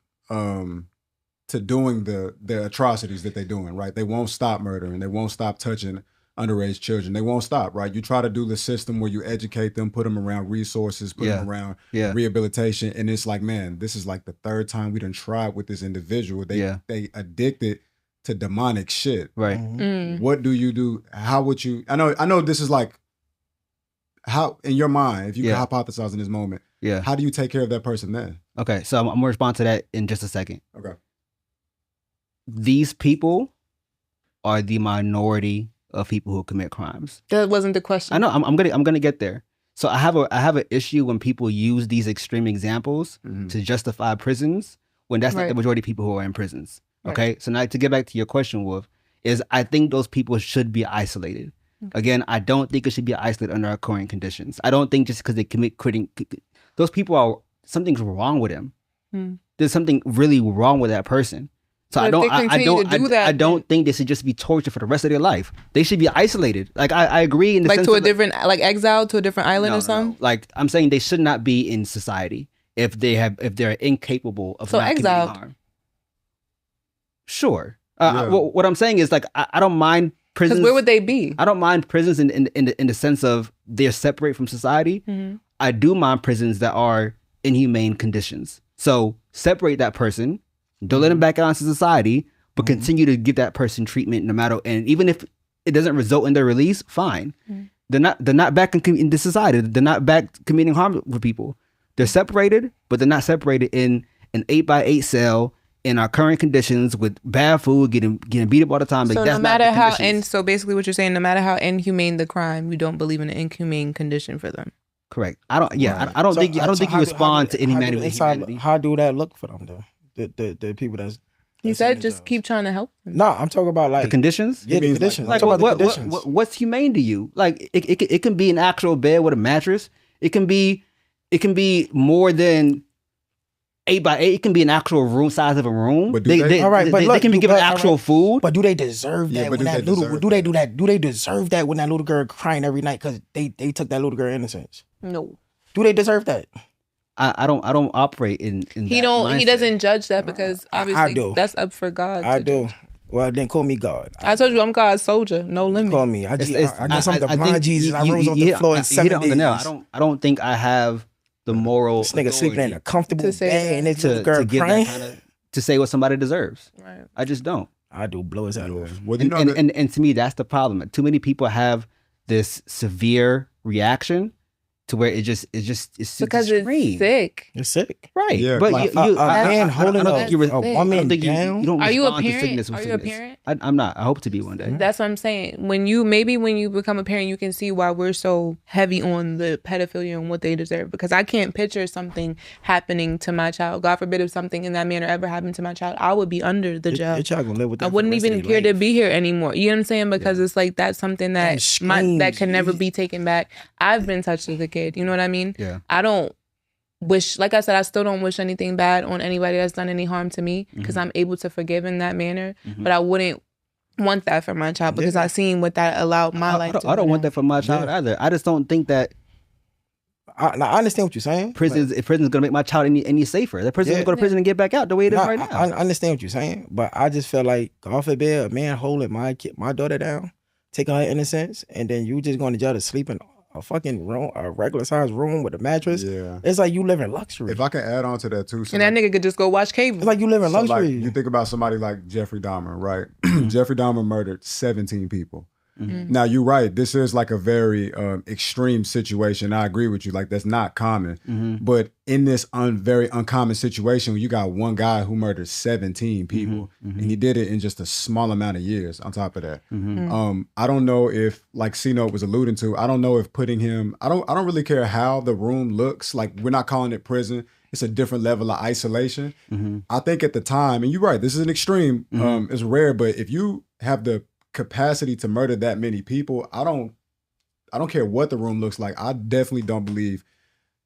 doing the atrocities that they're doing, right? They won't stop murdering. They won't stop touching underage children. They won't stop, right? You try to do the system where you educate them, put them around resources, put them around rehabilitation. And it's like, man, this is like the third time we done tried with this individual. They addicted to demonic shit. Right. What do you do? How would you, I know this is like, how, in your mind, if you could hypothesize in this moment, how do you take care of that person then? Okay, so I'm gonna respond to that in just a second. Okay. These people are the minority of people who commit crimes. That wasn't the question. I know. I'm gonna get there. So I have an issue when people use these extreme examples to justify prisons when that's not the majority of people who are in prisons. Okay. Right. So now to get back to your question, Wolf, is I think those people should be isolated. Again, I don't think it should be isolated under our current conditions. I don't think just because they commit those people something's wrong with them. There's something really wrong with that person. So I don't think they should just be tortured for the rest of their life. They should be isolated. Like I agree in the sense to a different, like exiled to a different island or something. No. Like I'm saying, they should not be in society if they're incapable of not committing harm. Sure. What I'm saying is like I don't mind prisons. Because where would they be? I don't mind prisons in the sense of they're separate from society. I do mind prisons that are inhumane conditions. So separate that person, don't let them back out into society, but continue to give that person treatment no matter. And even if it doesn't result in their release, fine. They're not back in the society. They're not back committing harm with people. They're separated, but they're not separated in an 8x8 cell in our current conditions with bad food, getting beat up all the time. So no matter how, and so basically what you're saying, no matter how inhumane the crime, you don't believe in an inhumane condition for them. Correct. I don't think you respond to inhumanity. How do that look for them though? The people that's you said just keep trying to help them. No, I'm talking about like the conditions. Yeah, the conditions. Like what's humane to you? Like it can be an actual bed with a mattress. It can be more than 8x8. It can be an actual room size of a room. But they can be given actual food. But do they deserve that? Do they deserve that when that little girl crying every night because they took that little girl innocence? No. Do they deserve that? I don't operate in he doesn't judge that because obviously that's up for God. I do. Well, then call me God. I told you I'm God's soldier. No limit. Call me. I guess I'm the blind Jesus. I rose on the floor in 7 days. I don't think I have the moral. This nigga sleeping in a comfortable bed and this little girl crying. To say what somebody deserves. Right. I just don't. I do blow his head off. Well, and to me, that's the problem. Too many people have this severe reaction to where it's because extreme. It's sick. It's sick, right? Yeah, but like, a man holding a woman down. You don't Are you a respond to parent? sickness with Are you a parent? I'm not. I hope to be one day. That's what I'm saying. When you become a parent, you can see why we're so heavy on the pedophilia and what they deserve. Because I can't picture something happening to my child. God forbid if something in that manner ever happened to my child, I would be under the jail. Your child gonna live with that. I wouldn't even care to be here anymore. You know what I'm saying? Because it's like that's something that that can never be taken back. I've been touched as a kid. You know what I mean? Yeah. I don't wish, like I said, I still don't wish anything bad on anybody that's done any harm to me because I'm able to forgive in that manner. But I wouldn't want that for my child because I seen what that allowed my life to. I don't want that for my child either. I just don't think that. I understand what you're saying. Prison's gonna make my child any safer. That person's gonna go to prison and get back out the way it is right now. I understand what you're saying, but I just feel like God forbid a man holding my daughter down, taking her innocence, and then you just going to jail to sleep in a fucking room, a regular size room with a mattress. Yeah. It's like you live in luxury. If I can add on to that too. And that nigga could just go watch cable. It's like you live in luxury. Like, you think about somebody like Jeffrey Dahmer, right? Jeffrey Dahmer murdered 17 people. Mm-hmm. Now, you're right. This is like a very extreme situation. I agree with you. Like, that's not common. Mm-hmm. But in this very uncommon situation, you got one guy who murdered 17 people, and he did it in just a small amount of years on top of that. I don't know if, like C-Note was alluding to, I don't know if putting him, I don't really care how the room looks. Like, we're not calling it prison. It's a different level of isolation. I think at the time, and you're right, this is an extreme, it's rare, but if you have the capacity to murder that many people, I don't care what the room looks like. I definitely don't believe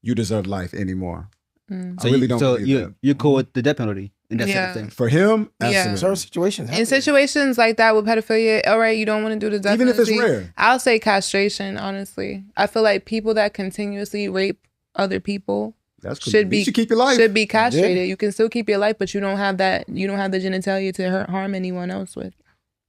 you deserve life anymore. I really don't believe that. You're cool with the death penalty and that's everything. For him, absolutely. Certain situations. In situations like that with pedophilia, all right, you don't want to do the death penalty. Even if it's rare. I'll say castration, honestly. I feel like people that continuously rape other people should keep your life. Should be castrated. Yeah. You can still keep your life, but you don't have the genitalia to harm anyone else with.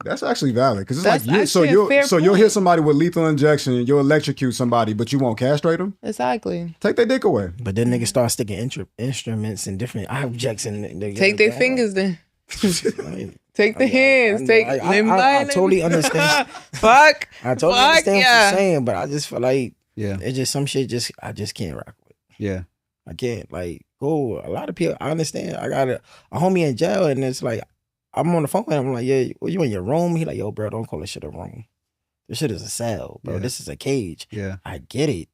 That's actually valid because it's you'll hit somebody with lethal injection, you'll electrocute somebody, but you won't castrate them. Exactly. Take their dick away. But then niggas start sticking instruments and different objects and take their fingers then. Take the hands. I totally understand. Fuck. I totally understand what you're saying, but I just feel like it's just some shit I just can't rock with. Yeah. I can't like go. A lot of people. I understand. I got a homie in jail, and it's like. I'm on the phone with him. I'm like, yeah, well, you in your room? He like, yo, bro, don't call this shit a room. This shit is a cell, bro. Yeah. This is a cage. Yeah. I get it.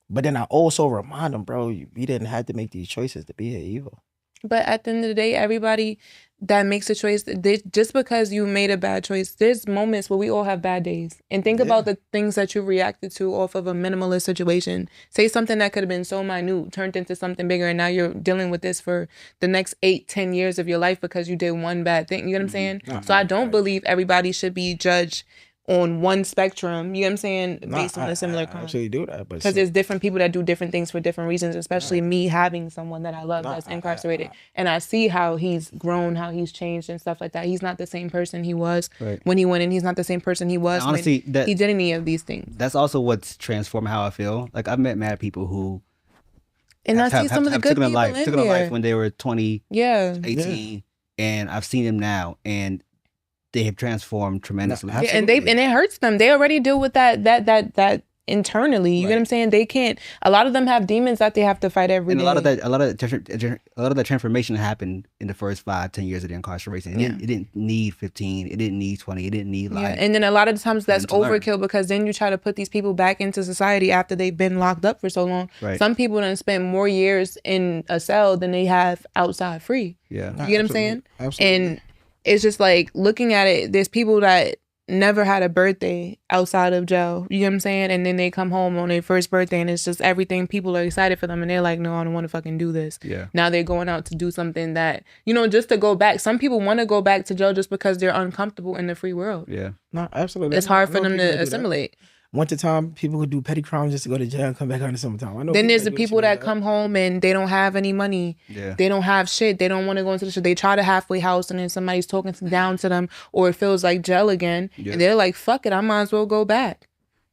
But then I also remind him, bro, you didn't have to make these choices to be here either. But at the end of the day, everybody that makes a choice, just because you made a bad choice, there's moments where we all have bad days. And think about the things that you reacted to off of a minimalist situation. Say something that could have been so minute, turned into something bigger, and now you're dealing with this for the next 8-10 years of your life because you did one bad thing. You know what I'm saying? So I don't believe everybody should be judged on one spectrum, you know what I'm saying, based on a similar crime. I actually do that. Because there's different people that do different things for different reasons, especially me having someone that I love that's incarcerated. And I see how he's grown, how he's changed and stuff like that. He's not the same person he was when he went in. He's not the same person he was honestly, when he did any of these things. That's also what's transformed how I feel. Like, I've met mad people who and I see some of the good people took them life when they were 20, 18, and I've seen them now, and they have transformed tremendously. And it hurts them. They already deal with that internally. You get what I'm saying? They can't. A lot of them have demons that they have to fight every day. A lot of that transformation happened in the first 5-10 years of the incarceration. It didn't need 15. It didn't need 20. It didn't need life. And then a lot of the times that's overkill because then you try to put these people back into society after they've been locked up for so long. Right. Some people done spend more years in a cell than they have outside free. Yeah. You get what I'm saying? Absolutely. And it's just like looking at it, there's people that never had a birthday outside of jail. You know what I'm saying? And then they come home on their first birthday and it's just everything. People are excited for them and they're like, no, I don't want to fucking do this. Yeah. Now they're going out to do something that, just to go back. Some people want to go back to jail just because they're uncomfortable in the free world. Yeah. No, absolutely. It's hard for them to assimilate. Wintertime, people who do petty crimes just to go to jail and come back out in the summertime. I know. Then there's the people that come home and they don't have any money. Yeah. They don't have shit. They don't want to go into the shit. They try to halfway house and then somebody's talking down to them or it feels like jail again. Yeah. And they're like, fuck it, I might as well go back.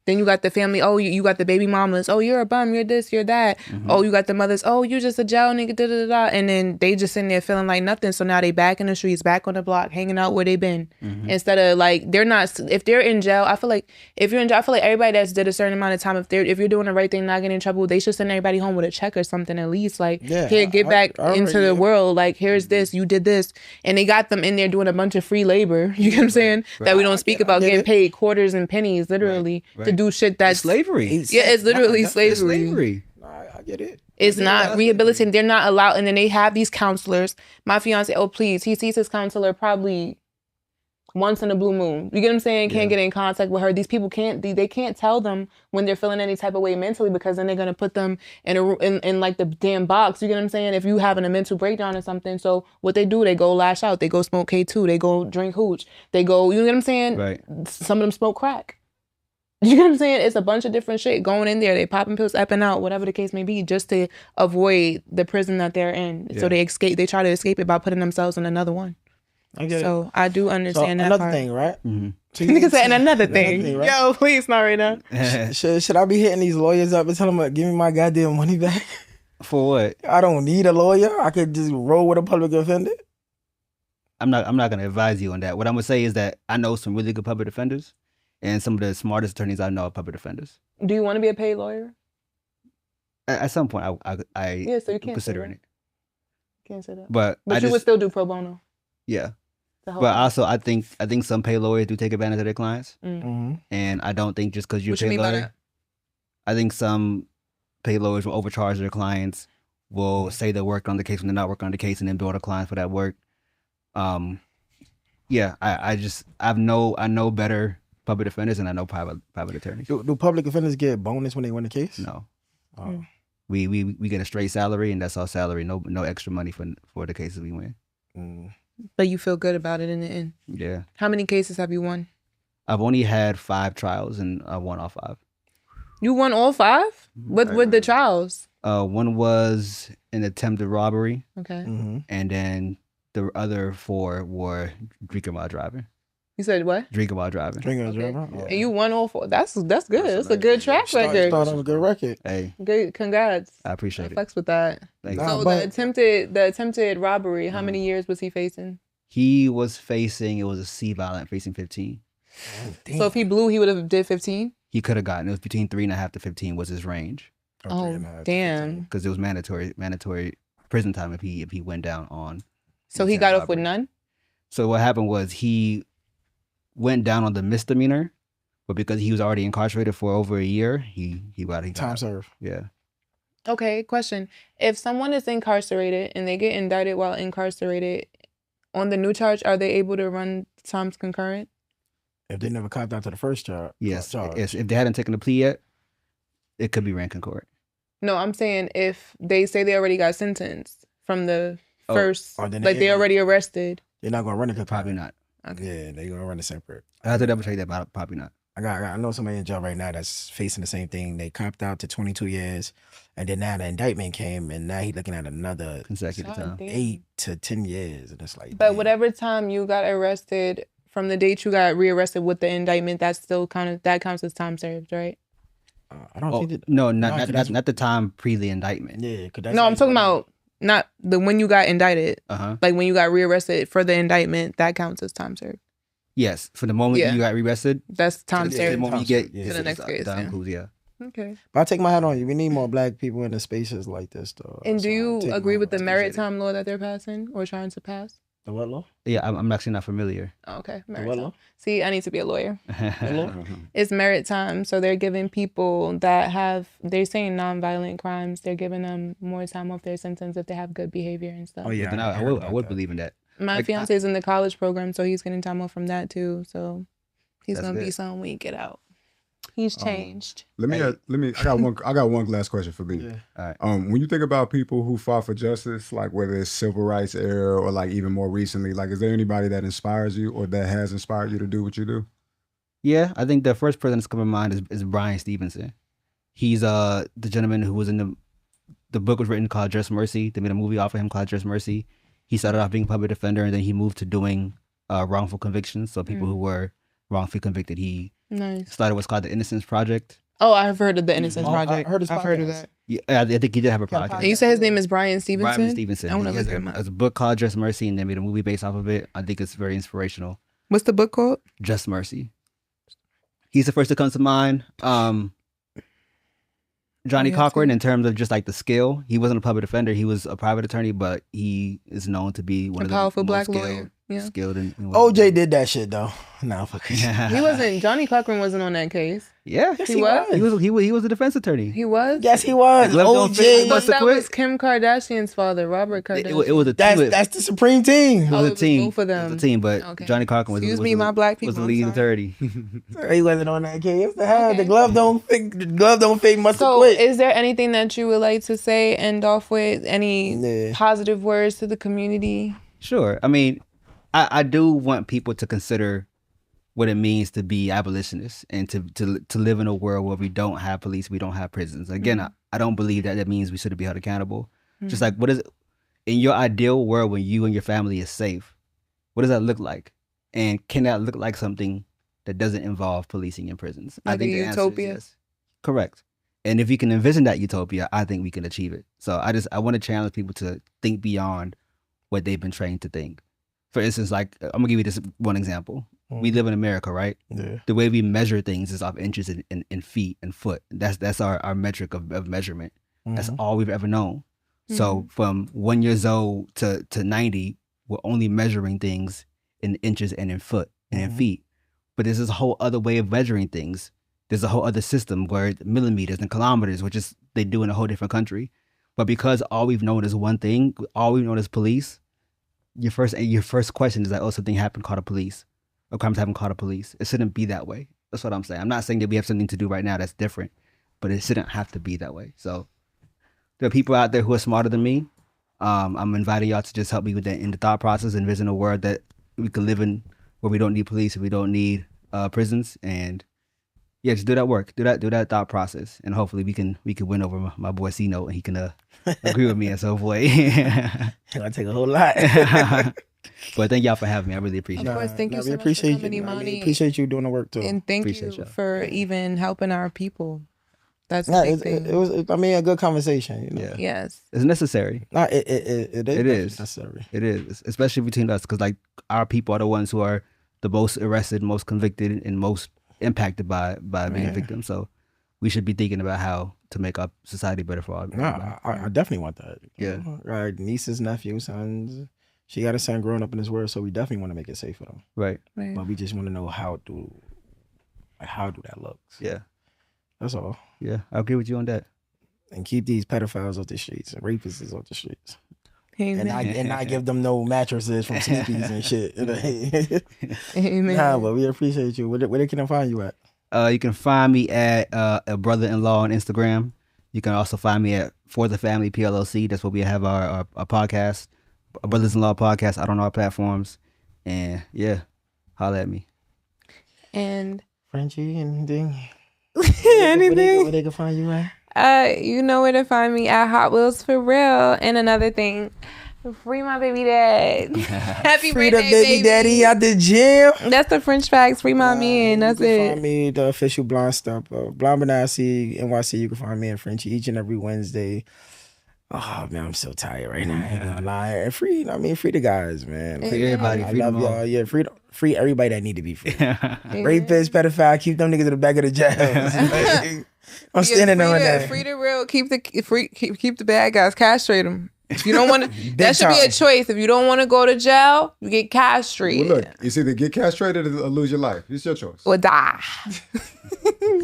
Then you got the family, oh, you got the baby mamas, oh, you're a bum, you're this, you're that. Mm-hmm. Oh, you got the mothers, oh, you're just a jail nigga, da-da-da-da. And then they just sitting there feeling like nothing. So now they back in the streets, back on the block, hanging out where they been. Mm-hmm. Instead of like, they're not, if they're in jail, I feel like if you're in jail, I feel like everybody that's did a certain amount of time, if you're doing the right thing, not getting in trouble, they should send everybody home with a check or something at least. Like, here, get back into the world. Like, here's this, you did this. And they got them in there doing a bunch of free labor, you know what I'm saying? Right. That we don't speak about, getting paid quarters and pennies, literally, to do shit that's slavery. It's literally slavery. I get it. It's not rehabilitating. They're not allowed. And then they have these counselors. My fiance, oh, please. He sees his counselor probably once in a blue moon. You get what I'm saying? Can't get in contact with her. These people they can't tell them when they're feeling any type of way mentally because then they're going to put them in like the damn box. You get what I'm saying? If you having a mental breakdown or something. So what they do, they go lash out. They go smoke K2. They go drink hooch. They go, you know what I'm saying? Right. Some of them smoke crack. You know what I'm saying? It's a bunch of different shit going in there. They popping pills, upping out, whatever the case may be, just to avoid the prison that they're in. Yeah. So they try to escape it by putting themselves in another one. So I do understand that another part. thing, right? Mm-hmm. So Nigga saying another thing. right? Yo, please not right now. Should I be hitting these lawyers up and telling them, give me my goddamn money back? For what? I don't need a lawyer. I could just roll with a public defender. I'm not gonna advise you on that. What I'm gonna say is that I know some really good public defenders, and some of the smartest attorneys I know are public defenders. Do you want to be a paid lawyer? At some point, I Yeah, so you can't considering say it. Can't say that. But you would still do pro bono. Yeah. But also, I think some paid lawyers do take advantage of their clients, and I don't think just because you're a paid lawyer, I think some paid lawyers will overcharge their clients, will say they're working on the case when they're not working on the case, and then bill the client for that work. Yeah, I know better public defenders, and I know private attorneys. Do public defenders get a bonus when they win the case? No. We get a straight salary, and that's our salary. No extra money for the cases we win. But you feel good about it in the end. Yeah. How many cases have you won? I've only had 5 trials, and I won all 5. You won all 5? With the trials? One was an attempted robbery. Okay. And then the other 4 were drinking while driving. You said what? Drinking while driving. Drinking while driving. Yeah. And you won all 4. That's good. That's a good track record. Start on a good record. Hey. Good. Congrats. I appreciate it. Flex with that. Thanks. So the attempted robbery, how many years was he facing? He was facing, it was a C violent, facing 15. So if he blew, he would have did 15? He could have gotten, it was between 3.5 to 15 was his range. Oh, damn. Because it was mandatory prison time if he went down on. So he got off with none? So what happened was he went down on the misdemeanor, but because he was already incarcerated for over a year, he got time served. Yeah. Okay, question. If someone is incarcerated and they get indicted while incarcerated, on the new charge, are they able to run times concurrent? If they never copped out to the first charge. Yes. If they hadn't taken the plea yet, it could be ran concurrent. No, I'm saying if they say they already got sentenced from the first, like they already arrested. They're not going to run it concurrent. Probably not. Okay. Yeah, they're going to run it separate. I have to double check that, but probably not. I know somebody in jail right now that's facing the same thing. They copped out to 22 years, and then now the indictment came, and now he's looking at another consecutive time, 8 to 10 years, and it's like. But whatever time you got arrested, from the date you got rearrested with the indictment, that's still that counts as time served, right? I don't think that. No, not the time pre the indictment. Yeah, no, I'm talking about not when you got indicted. Like when you got rearrested for the indictment, that counts as time served. Yes, for the moment you got rearrested, that's time served. The moment you get to the next case, yeah. Okay. But I take my hat on you. We need more black people in the spaces like this, though. And do you agree with the merit time law that they're passing or trying to pass? The what law? Yeah, I'm actually not familiar. Oh, okay. Merit what law? See, I need to be a lawyer. It's merit time. So they're giving people that they're saying nonviolent crimes, they're giving them more time off their sentence if they have good behavior and stuff. Oh, yeah. I would believe in that. My fiance is in the college program, so he's getting time off from that too. So he's going to be someone when he get out. He's changed. I got one last question for me. Yeah. All right. When you think about people who fought for justice, like whether it's civil rights era or like even more recently, like is there anybody that inspires you or that has inspired you to do what you do? Yeah, I think the first person that's coming to mind is Bryan Stevenson. He's the gentleman who was in the book was written called Just Mercy. They made a movie off of him called Just Mercy. He started off being a public defender, and then he moved to doing wrongful convictions. So people who were wrongfully convicted, he started what's called the Innocence Project. Oh, I've heard of the Innocence Project. I've heard of that. Yeah, I think he did have a project. And you said his name is Bryan Stevenson? Bryan Stevenson. I want to look him up. There's a book called Just Mercy, and they made a movie based off of it. I think it's very inspirational. What's the book called? Just Mercy. He's the first to come to mind. Johnny Cochran, in terms of just like the skill, he wasn't a public defender. He was a private attorney, but he is known to be one of the powerful black lawyer. Yeah. Skilled in OJ did that shit though. No, fucking. He wasn't. Johnny Cochran wasn't on that case. Yeah, yes, he was. He was a defense attorney. He was. Yes, he was. OJ. That was Kim Kardashian's father, Robert Kardashian. It was a team. That's the Supreme Team. It was a team. Both of them. It was a team, but Johnny Cochran was. Excuse me, my black people. Was the lead attorney. He wasn't on that case. The glove don't fit. Must have quit. Is there anything that you would like to say? End off with any positive words to the community? Sure. I mean, I do want people to consider what it means to be abolitionists and to live in a world where we don't have police, we don't have prisons. Again, I don't believe that means we shouldn't be held accountable. Just like, what is it in your ideal world when you and your family is safe? What does that look like? And can that look like something that doesn't involve policing in prisons? Like I think the utopia. Yes. Correct. And if you can envision that utopia, I think we can achieve it. So I want to challenge people to think beyond what they've been trained to think. For instance, like I'm gonna give you this one example. We live in America, right? Yeah. The way we measure things is off inches and feet and foot. That's our metric of measurement. That's all we've ever known. So from 1 year old to 90, we're only measuring things in inches and in foot and in feet. But there's this whole other way of measuring things. There's a whole other system where it's millimeters and kilometers, which is they do in a whole different country. But because all we've known is one thing, all we've known is police, your first question is like, oh, something happened, call the police. Or crimes haven't called the police. It shouldn't be that way. That's what I'm saying. I'm not saying that we have something to do right now that's different, but it shouldn't have to be that way. So there are people out there who are smarter than me. I'm inviting y'all to just help me with that in the thought process and envision a world that we can live in where we don't need police, we don't need prisons, and yeah, just do that work, do that thought process, and hopefully we can win over my boy C-Note and he can agree with me at some point. It'll take a whole lot. But thank y'all for having me. I really appreciate it. Of course, thank you so much for coming, Imani. We appreciate you doing the work too. And thank appreciate you y'all. for even helping our people. That's the big thing. It was a good conversation. You know? Yeah. Yes. It's necessary. No, it is necessary. It is, especially between us, because like our people are the ones who are the most arrested, most convicted, and most impacted by being victims. So we should be thinking about how to make our society better for all. I definitely want that. Yeah. Our nieces, nephews, sons. She got a son growing up in this world, so we definitely want to make it safe for them. Right. But we just want to know how do that look. Yeah. That's all. Yeah, I agree with you on that. And keep these pedophiles off the streets and rapists off the streets. Amen. And not give them no mattresses from Sleepy's and shit. Amen. Nah, but we appreciate you. Where can I find you at? You can find me at a brother-in-law on Instagram. You can also find me at For the Family PLLC. That's where we have our podcast, a brothers-in-law podcast out on our platforms. And yeah, holla at me. And Frenchie, anything? Anything? Where they can find you at? You know where to find me at Hot Wheels for Real. And another thing, free my baby dad. Happy Free birthday, the baby daddy out the gym. That's the French facts. Free my man. That's you can it. Find me the official Blonde stuff. Blonde Benassi, NYC. You can find me and Frenchie each and every Wednesday. Oh man, I'm so tired right now. I ain't gonna lie. And free the guys, man. Free everybody. I love y'all. Yeah, free everybody that need to be free. Rapists, pedophile, keep them niggas in the back of the jail. I'm standing on that. Free the real. Keep the bad guys. Castrate them. If you don't want to, that should be a choice. If you don't want to go to jail, you get castrated. Well, look, it's either get castrated or lose your life. It's your choice. Or die.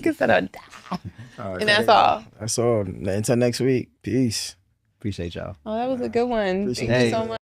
Consider die. Right, and that's all. That's all. Until next week. Peace. Appreciate y'all. Oh, that was a good one. Thank you so much.